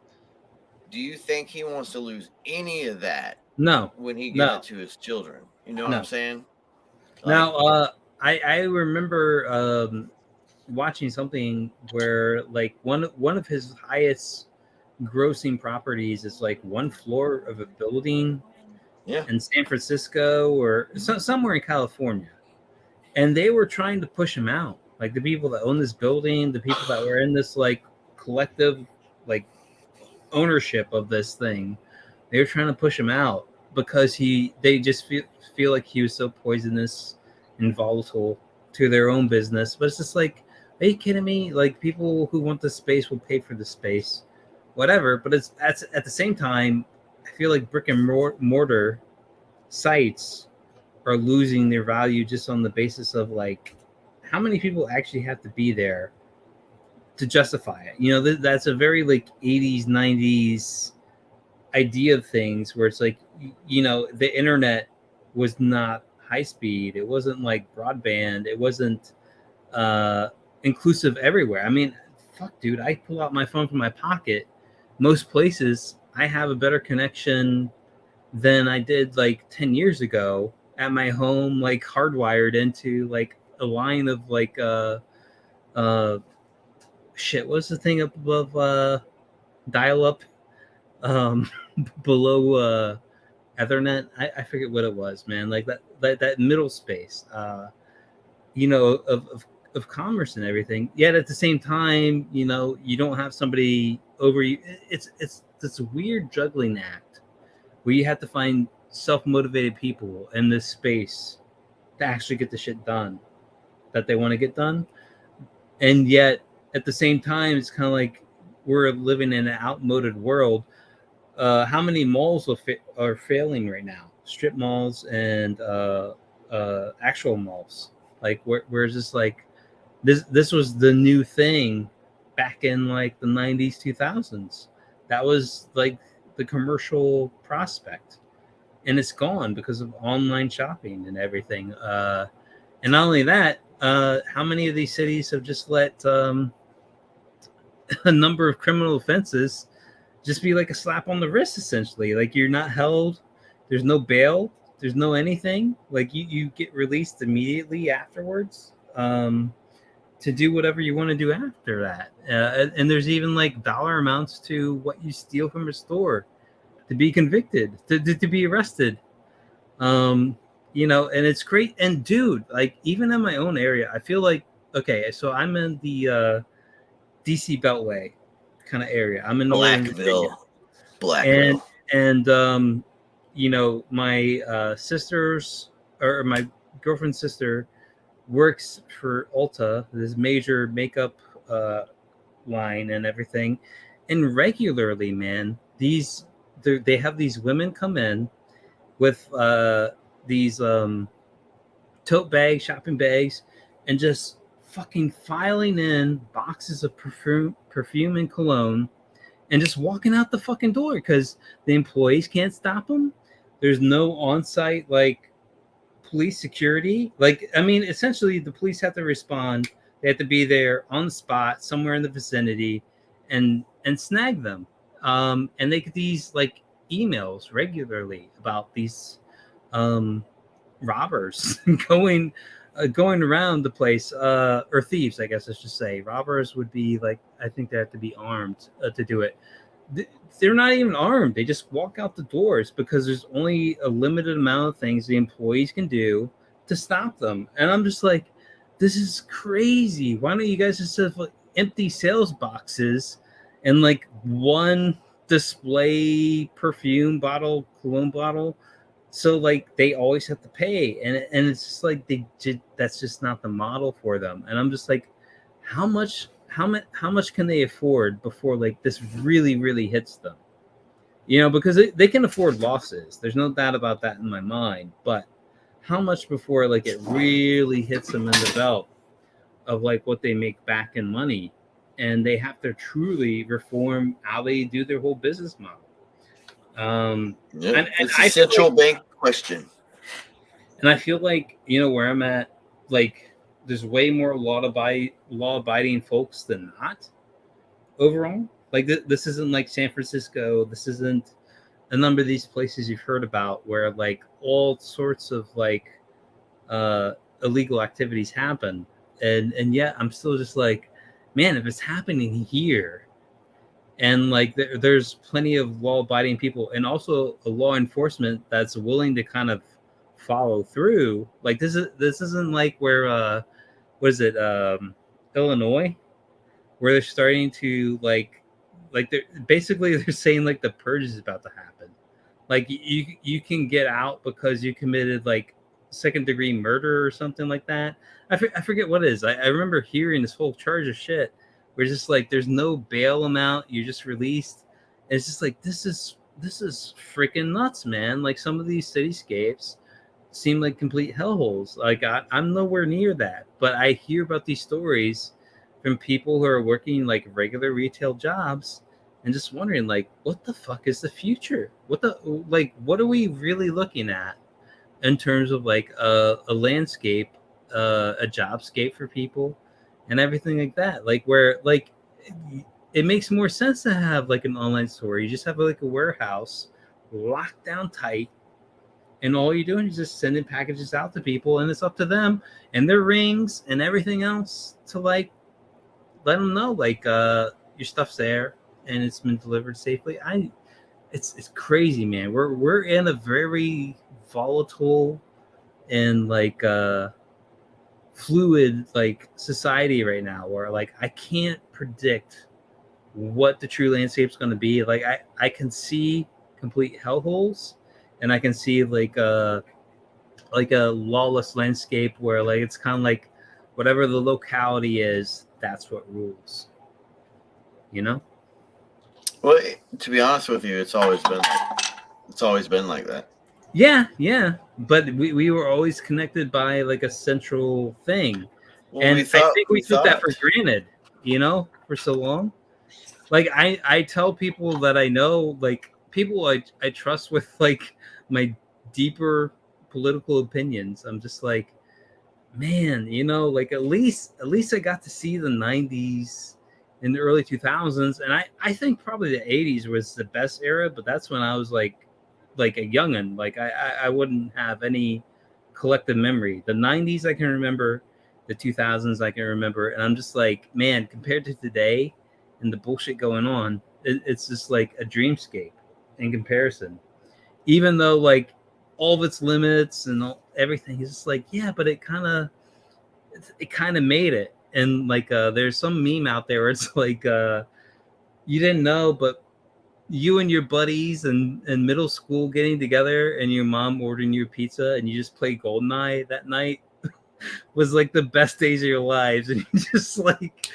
do you think he wants to lose any of that? No. When he gives it to his children, you know what I'm saying? Now, I remember watching something where, like, one of his highest grossing properties is like one floor of a building. Yeah. In San Francisco or somewhere in California. And they were trying to push him out. Like, the people that own this building, the people that were in this, like, collective, like, ownership of this thing, they were trying to push him out because they just feel like he was so poisonous and volatile to their own business. But it's just like, are you kidding me? Like, people who want the space will pay for the space, whatever. But it's at the same time, I feel like brick and mortar sites are losing their value just on the basis of like how many people actually have to be there to justify it. You know, that's a very like 80s, 90s idea of things where it's like, you know, the internet was not high speed. It wasn't like broadband. It wasn't inclusive everywhere. I mean, fuck, dude, I pull out my phone from my pocket. Most places I have a better connection than I did like 10 years ago at my home, like hardwired into like a line of like shit, what's the thing up above dial up below Ethernet? I forget what it was, man. Like that middle space, you know, of commerce and everything. Yet at the same time, you know, you don't have somebody over you. It's this weird juggling act where you have to find self-motivated people in this space to actually get the shit done that they want to get done. And yet at the same time, it's kind of like we're living in an outmoded world. How many malls are failing right now? Strip malls and actual malls. Like where it's just like this was the new thing back in like the 90s, 2000s. That was like the commercial prospect, and it's gone because of online shopping and everything. And not only that, how many of these cities have just let a number of criminal offenses just be like a slap on the wrist, essentially? Like, you're not held, there's no bail, there's no anything. Like, you get released immediately afterwards to do whatever you want to do after that. And there's even like dollar amounts to what you steal from a store to be convicted, to be arrested. You know, and it's great. And dude, like, even in my own area, I feel like, okay, so I'm in the DC Beltway kind of area. I'm in Blackville. And you know, my sisters, or my girlfriend's sister, works for Ulta, this major makeup line and everything. And regularly, man, they have these women come in with these tote bags, shopping bags, and just fucking filing in boxes of perfume and cologne, and just walking out the fucking door because the employees can't stop them. There's no on-site like police security. Like, I mean, essentially the police have to respond. They have to be there on the spot somewhere in the vicinity and snag them. And they get these like emails regularly about these robbers going around the place, or thieves, I guess I should say. Robbers would be like, I think they have to be armed to do it. They're not even armed. They just walk out the doors because there's only a limited amount of things the employees can do to stop them. And I'm just like, this is crazy. Why don't you guys just have like empty sales boxes and like one display perfume bottle, cologne bottle? So like they always have to pay, and it's just like that's just not the model for them. And I'm just like, how much can they afford before like this really, really hits them? You know, because they can afford losses. There's no doubt about that in my mind. But how much before like it really hits them in the belt of like what they make back in money, and they have to truly reform how they do their whole business model. It's a central bank question. And I feel like, you know, where I'm at, like, there's way more law-abiding folks than not overall. Like, this isn't like San Francisco. This isn't a number of these places you've heard about where like all sorts of like illegal activities happen. And yet I'm still just like, man, if it's happening here, and like there's plenty of law-abiding people and also a law enforcement that's willing to kind of follow through. Like, this isn't like where what is it, Illinois, where they're starting to like they're saying like the purge is about to happen. Like you can get out because you committed like second-degree murder or something like that. I forget what it is. I remember hearing this whole charge of shit where it's just like there's no bail amount, you're just released. And it's just like this is freaking nuts, man. Like some of these cityscapes seem like complete hellholes. Like I'm nowhere near that, but I hear about these stories from people who are working like regular retail jobs and just wondering like what the fuck is the future? What are we really looking at in terms of like a landscape, a jobscape for people and everything like that? Like where like it makes more sense to have like an online store. You just have like a warehouse locked down tight, and all you're doing is just sending packages out to people, and it's up to them and their rings and everything else to like let them know like your stuff's there and it's been delivered safely. It's crazy, man. We're in a very volatile and like fluid like society right now where like I can't predict what the true landscape is going to be. Like I can see complete hellholes, and I can see like a lawless landscape where like it's kind of like whatever the locality is, that's what rules. You know? Well, to be honest with you, it's always been like that. Yeah. But we were always connected by like a central thing. Well, And I think we took that for granted, you know, for so long. Like I tell people that I know, like people I trust with like my deeper political opinions. I'm just like, man, you know, like at least I got to see the 90s and the early 2000s, and I think probably the 80s was the best era, but that's when I was like a youngin'. Like I wouldn't have any collective memory. The 90s I can remember, the 2000s I can remember, and I'm just like, man, compared to today and the bullshit going on, it's just like a dreamscape in comparison. Even though like all of its limits and everything is just like, yeah, but it kind of made it. And like there's some meme out there where it's like you didn't know, but you and your buddies in middle school getting together and your mom ordering you pizza and you just play Goldeneye that night was like the best days of your lives. And you just like,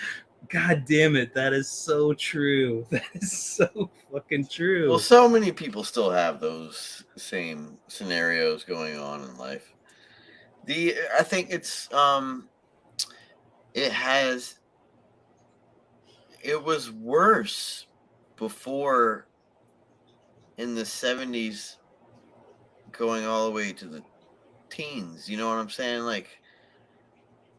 God damn it, that is so true. That is so fucking true. Well, so many people still have those same scenarios going on in life. I think it was worse before in the 70s going all the way to the teens. You know what I'm saying? Like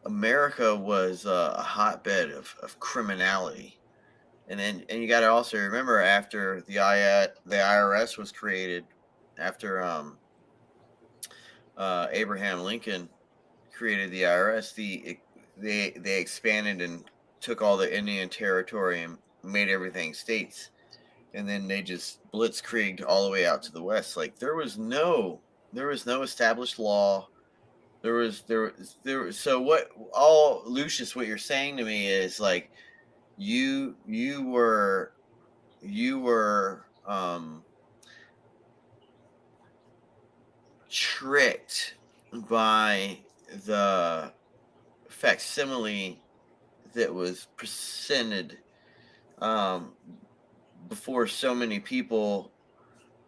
America was a hotbed of criminality. And you got to also remember after the IRS was created, after Abraham Lincoln created the IRS, they expanded and took all the Indian territory and made everything states, and then they just blitzkrieged all the way out to the west. Like there was no established law. So Lucius, what you're saying to me is like you were tricked by the facsimile that was presented before so many people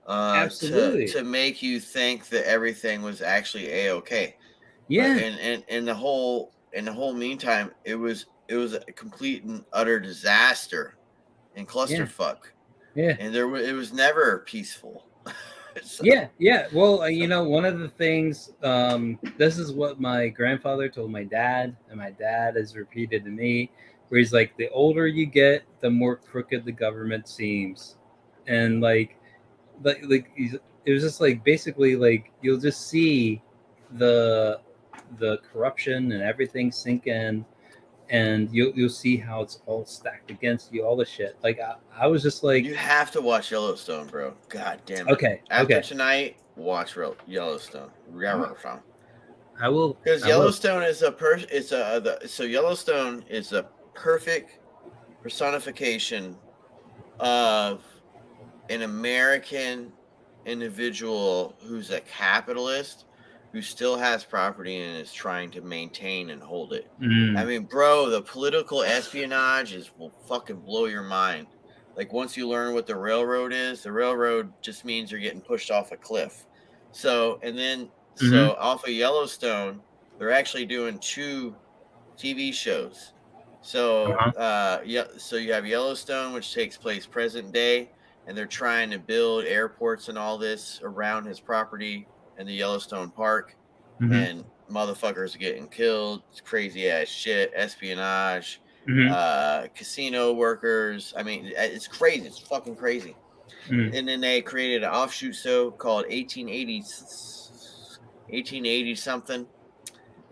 to make you think that everything was actually a-okay. Yeah. And in the whole meantime, it was a complete and utter disaster and clusterfuck. Yeah. And it was never peaceful. So. Yeah. Well, you know, one of the things, this is what my grandfather told my dad, and my dad has repeated to me, where he's like, the older you get, the more crooked the government seems. And like it was just like, basically like, you'll just see the corruption and everything sink in, and you'll see how it's all stacked against you, all the shit. Like I was just like, you have to watch Yellowstone, bro. God damn it. Okay. After tonight, watch Yellowstone. I will, because Yellowstone is Yellowstone is a perfect personification of an American individual who's a capitalist who still has property and is trying to maintain and hold it. I mean, bro, the political espionage will fucking blow your mind. Like, once you learn what the railroad is, the railroad just means you're getting pushed off a cliff. So, and then, so off of Yellowstone, they're actually doing 2 TV shows. So, so you have Yellowstone, which takes place present day, and they're trying to build airports and all this around his property in the Yellowstone Park, and motherfuckers are getting killed. It's crazy ass shit, espionage, casino workers. I mean, it's crazy. It's fucking crazy. And then they created an offshoot show called 1880 something.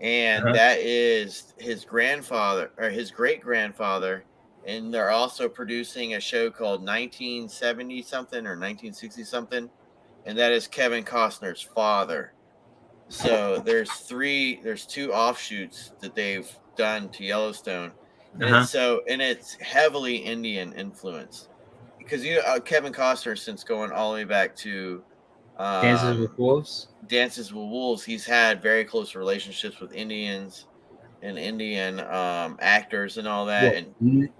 And that is his grandfather or his great grandfather. And they're also producing a show called 1970 something or 1960 something. And that is Kevin Costner's father. So there's 2 offshoots that they've done to Yellowstone. And it's heavily Indian influenced because Kevin Costner, since going all the way back to Dances with Wolves. He's had very close relationships with Indians and Indian actors and all that. Well, and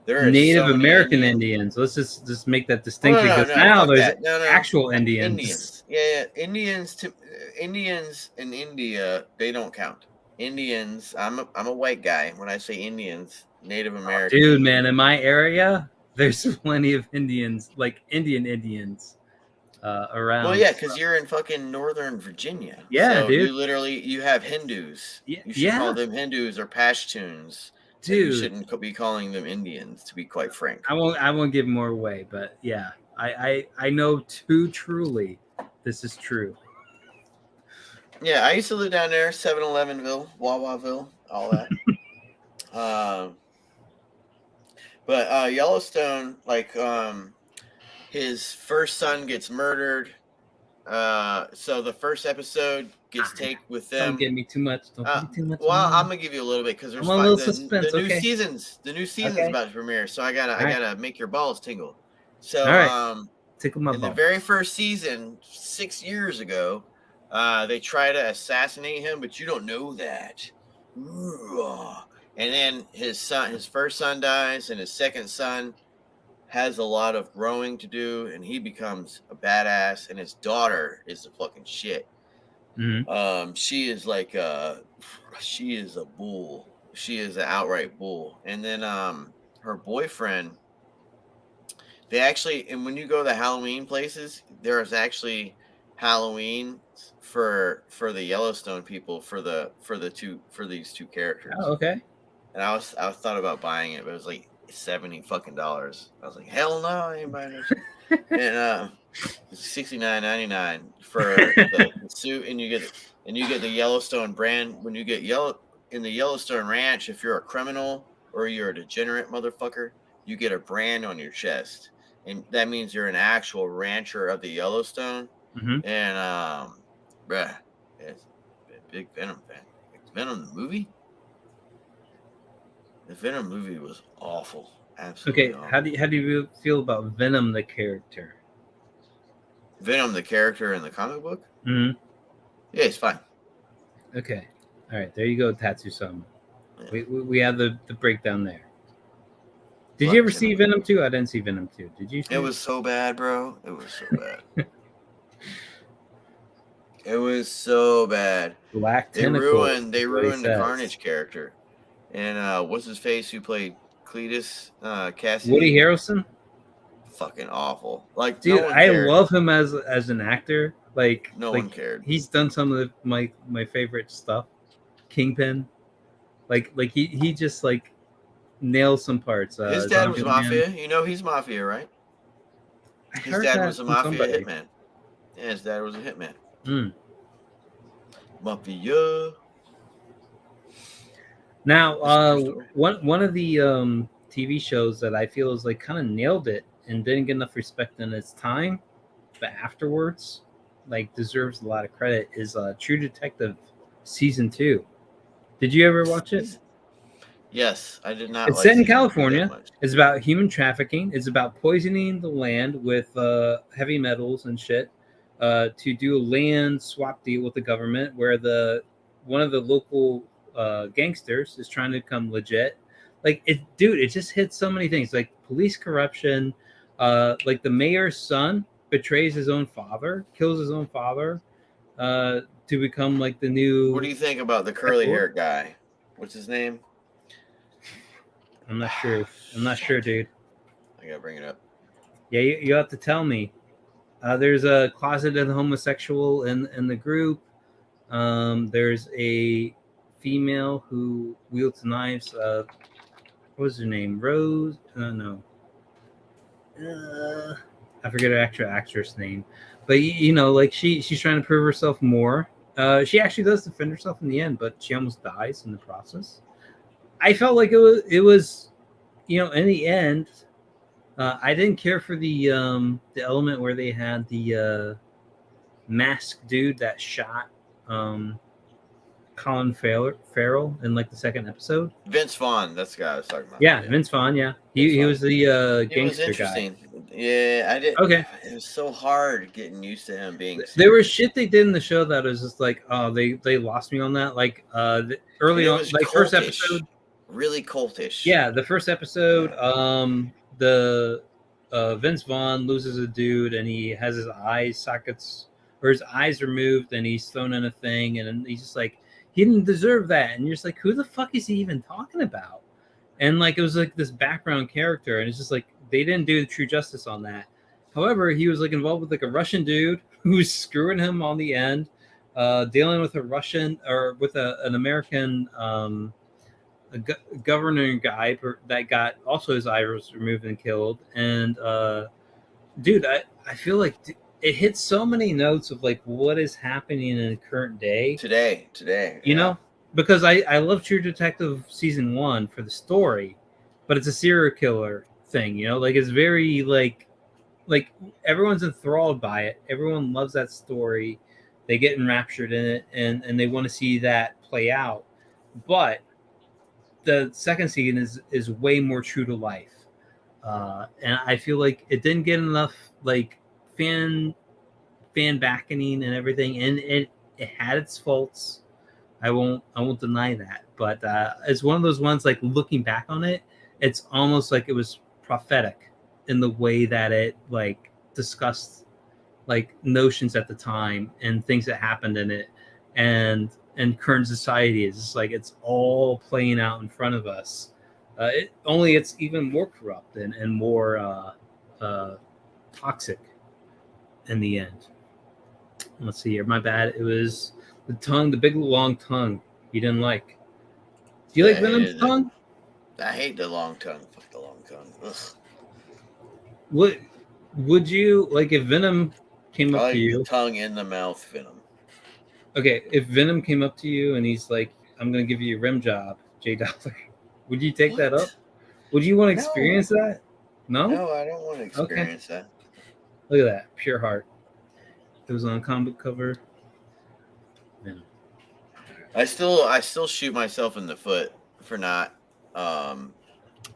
there are Native American Indians. Let's just make that distinction because now there's actual Indians. Yeah, Indians in India, they don't count. Indians. I'm a white guy. When I say Indians, Native American. Dude, man, in my area, there's plenty of Indians, like Indians. Around. Well, yeah, because you're in fucking Northern Virginia. Yeah, so dude. You have Hindus. Yeah, you should call them Hindus or Pashtuns. Dude, you shouldn't be calling them Indians, to be quite frank. I won't give more away, but yeah, I know too truly this is true. Yeah, I used to live down there, 7-Elevenville, Wawaville, all that. But Yellowstone, like, his first son gets murdered. So the first episode gets taken with them. Don't give me too much. Don't give me too much. Well, I'm gonna give you a little bit because there's the new seasons. The new season's about to premiere, so I gotta make your balls tingle. So, tickle my balls. In the very first season, 6 years ago, they try to assassinate him, but you don't know that. And then his first son dies, and his second son has a lot of growing to do, and he becomes a badass, and his daughter is the fucking shit. She is like she is a bull. She is an outright bull. And then her boyfriend, they actually, and when you go to the Halloween places, there's actually Halloween for the Yellowstone people for these 2 characters. Oh, okay. And I thought about buying it, but it was like $70 fucking. I was like, hell no, I ain't buying this. And it's $69.99 for the suit, and you get the Yellowstone brand. When you get in the Yellowstone Ranch, if you're a criminal or you're a degenerate motherfucker, you get a brand on your chest, and that means you're an actual rancher of the Yellowstone. And bruh, it's a big Venom fan. Venom the movie. The Venom movie was awful. Absolutely awful. How do you feel about Venom the character? Venom the character in the comic book? Yeah, it's fine. Okay. All right, there you go, Tatsu-sama. Yeah. We have the breakdown there. Did you ever see Venom 2? I didn't see Venom 2. Did you? It was so bad, bro. It was so bad. It was so bad. Black They ruined the Carnage character. And what's his face who played Cletus Cassidy? Woody Harrelson. Fucking awful. Like, dude, I love him as an actor. Like, no one cared. He's done some of my favorite stuff. Kingpin. Like he just like nails some parts. His dad was mafia. You know he's mafia, right? His dad was a mafia hitman. Yeah, his dad was a hitman. Mafia. Now, one of the TV shows that I feel is like kind of nailed it and didn't get enough respect in its time, but afterwards, like deserves a lot of credit is True Detective season 2. Did you ever watch it? Yes, I did not. It's set in California. It's about human trafficking. It's about poisoning the land with heavy metals and shit. to do a land swap deal with the government, where one of the local gangsters is trying to come legit. Like it, dude, it just hits so many things, like police corruption. Like the mayor's son betrays his own father, kills his own father, to become like the new. What do you think about the curly haired guy? What's his name? I'm not sure. I'm not sure, dude. I gotta bring it up. Yeah, you have to tell me. There's a closeted homosexual in the group. There's a female who wields knives. What was her name? Rose? No. I forget her actual actress name. But like she's trying to prove herself more. She actually does defend herself in the end, but she almost dies in the process. I felt like it was in the end. I didn't care for the element where they had the masked dude that shot Colin Farrell in like the second episode. Vince Vaughn, that's the guy I was talking about. Yeah, Vince Vaughn. Yeah, he was the gangster guy. Yeah, I did. Okay, it was so hard getting used to him being. There was shit they did in the show that was just like, oh, they lost me on that. Like early on, like cultish. First episode, really cultish. Yeah, the first episode, the Vince Vaughn loses a dude and he has his eye sockets or his eyes removed and he's thrown in a thing and he's just like, he didn't deserve that. And you're just like, who the fuck is he even talking about? And like, it was like this background character. And it's just like, they didn't do the true justice on that. However, he was like involved with like a Russian dude who's screwing him on the end, dealing with a Russian or with an American governor guy that got also his eyes removed and killed. And dude, I feel like it hits so many notes of like what is happening in the current day today, you know, because I love True Detective season 1 for the story, but it's a serial killer thing, like it's very like everyone's enthralled by it. Everyone loves that story. They get enraptured in it and they want to see that play out. But the second season is way more true to life. And I feel like it didn't get enough like fan backing and everything, and it had its faults. I won't deny that, but it's one of those ones like looking back on it, it's almost like it was prophetic in the way that it like discussed like notions at the time and things that happened in it and current society. Is just like it's all playing out in front of us. It's even more corrupt and more toxic in the end. Let's see here. My bad. It was the big long tongue you didn't like. Do you like Venom's tongue? I hate the long tongue. Fuck the long tongue. Ugh. What would you like if Venom came up to you? The tongue in the mouth Venom. Okay, if Venom came up to you and he's like, I'm going to give you a rim job, J Dollar, would you take that up? Would you want to experience that? No? No, I don't want to experience that. Look at that. Pure heart. It was on a comic cover. Venom. I still shoot myself in the foot for not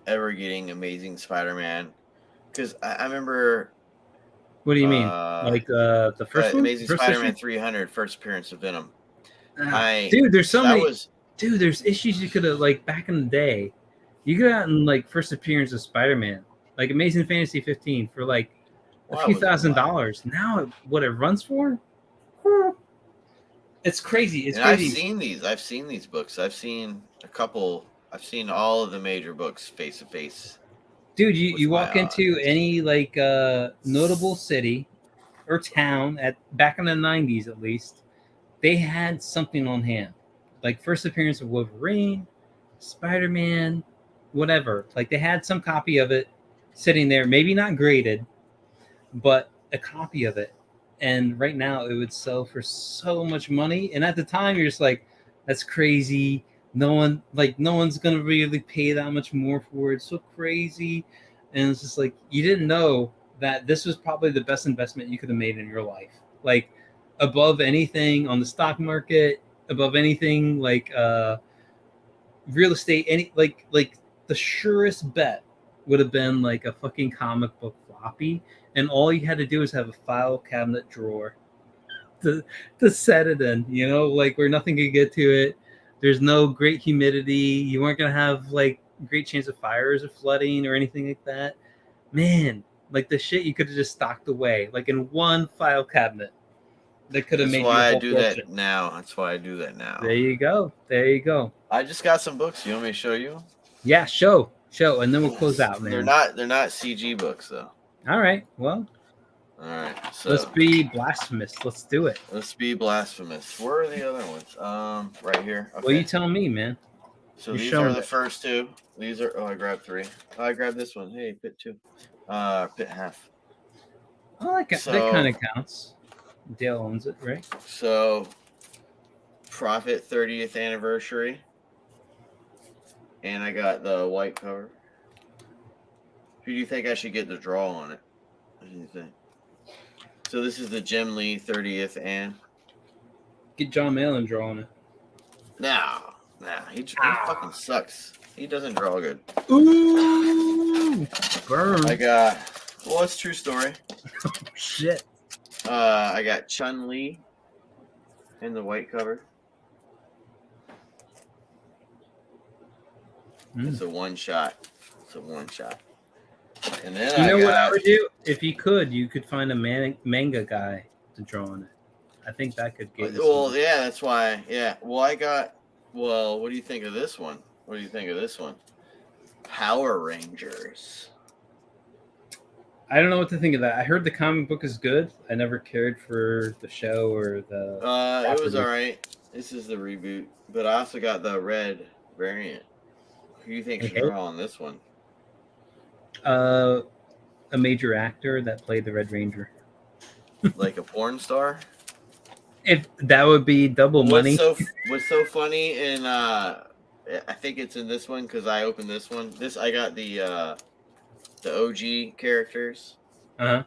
ever getting Amazing Spider-Man. Because I remember... What do you mean? Like the first one? Amazing Spider-Man 300, first appearance of Venom. Dude, there's so many... Dude, there's issues you could have, like, back in the day. You could have gotten, like, first appearance of Spider-Man. Like, Amazing Fantasy 15 for, like, a few $1,000s. Now, what it runs for? It's crazy. It's crazy. I've seen these books. I've seen a couple. I've seen all of the major books face to face. Dude, you walk into any like notable city or town back in the 90s at least, they had something on hand. Like first appearance of Wolverine, Spider-Man, whatever. Like they had some copy of it sitting there, maybe not graded, but a copy of it. And right now it would sell for so much money. And at the time you're just like, that's crazy. No one's gonna really pay that much more for it. It's so crazy. And it's just like you didn't know that this was probably the best investment you could have made in your life. Like above anything on the stock market, above anything like real estate, any like the surest bet would have been like a fucking comic book floppy. And all you had to do is have a file cabinet drawer to set it in, you know, like where nothing could get to it. There's no great humidity. You weren't gonna have like great chance of fires or flooding or anything like that. Man, like the shit you could have just stocked away, like in one file cabinet. That could have made you a whole That's why I do that now. There you go. There you go. I just got some books. You want me to show you? Yeah, show, and then we'll close out, man. They're not CG books though. All right. Well. All right. So let's be blasphemous. Let's do it. Let's be blasphemous. Where are the other ones? Right here. Okay. Well, you tell me, man. So these are the first two. These are. Oh, I grabbed three. Oh, I grabbed this one. Hey, pit two. Pit half. Oh, that kind of counts. Dale owns it, right? So, Prophet 30th anniversary. And I got the white cover. Who do you think I should get the draw on it? What do you think? So this is the Jim Lee 30th and get John Malin drawing it. Nah, he fucking sucks. He doesn't draw good. Ooh, burn. I got. Well, it's true story. Oh, shit. I got Chun-Li in the white cover. It's a one shot. And then you know what I would do? If you could find a manga guy to draw on it. I think that could get. Well, yeah, that's why. Yeah. Well, I got. Well, what do you think of this one? Power Rangers. I don't know what to think of that. I heard the comic book is good. I never cared for the show or the. It was all right. This is the reboot, but I also got the red variant. Who do you think should draw on this one? A major actor that played the Red Ranger. Like a porn star? If that would be double money. What's so funny in I think it's in this one because I opened this one. I got the OG characters. Uh-huh.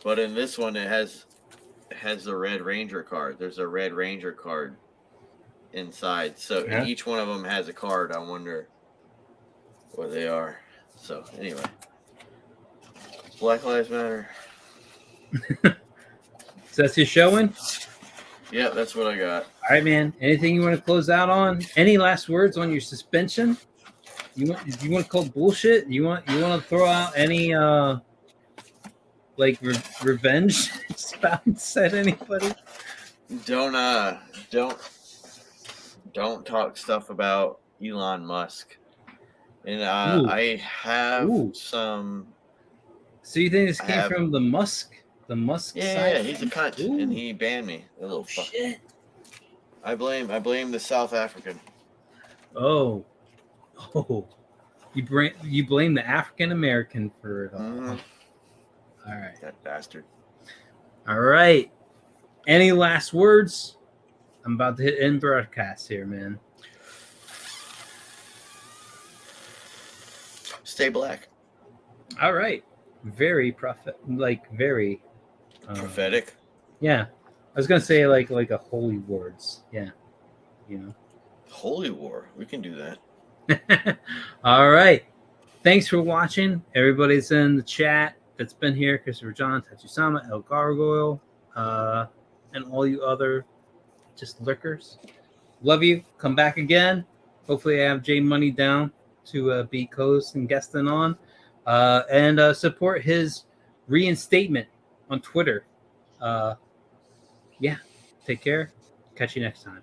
But in this one it has the Red Ranger card. There's a Red Ranger card inside. So each one of them has a card. I wonder what they are. So anyway. Black Lives Matter. So that's your showing? Yeah, that's what I got. All right, man. Anything you want to close out on? Any last words on your suspension? You want to call bullshit? You want to throw out any revenge spouts at anybody? Don't talk stuff about Elon Musk. And I have some. So you think this came from the Musk? The Musk side? Yeah, he's a cunt, and he banned me. A little fuck. Shit. I blame the South African. Oh, you blame the African American for it all. Mm-hmm. All right, that bastard. All right. Any last words? I'm about to hit end broadcast here, man. Stay black. All right. Very very prophetic. Yeah, I was gonna say like a holy words. Yeah, you know. Holy war. We can do that. All right. Thanks for watching. Everybody's in the chat that's been here. Christopher John, Tachisama, El Gargoyle, and all you other just lurkers. Love you. Come back again. Hopefully I have J Money down to be co-host and guesting on. And support his reinstatement on Twitter. Yeah. Take care. Catch you next time.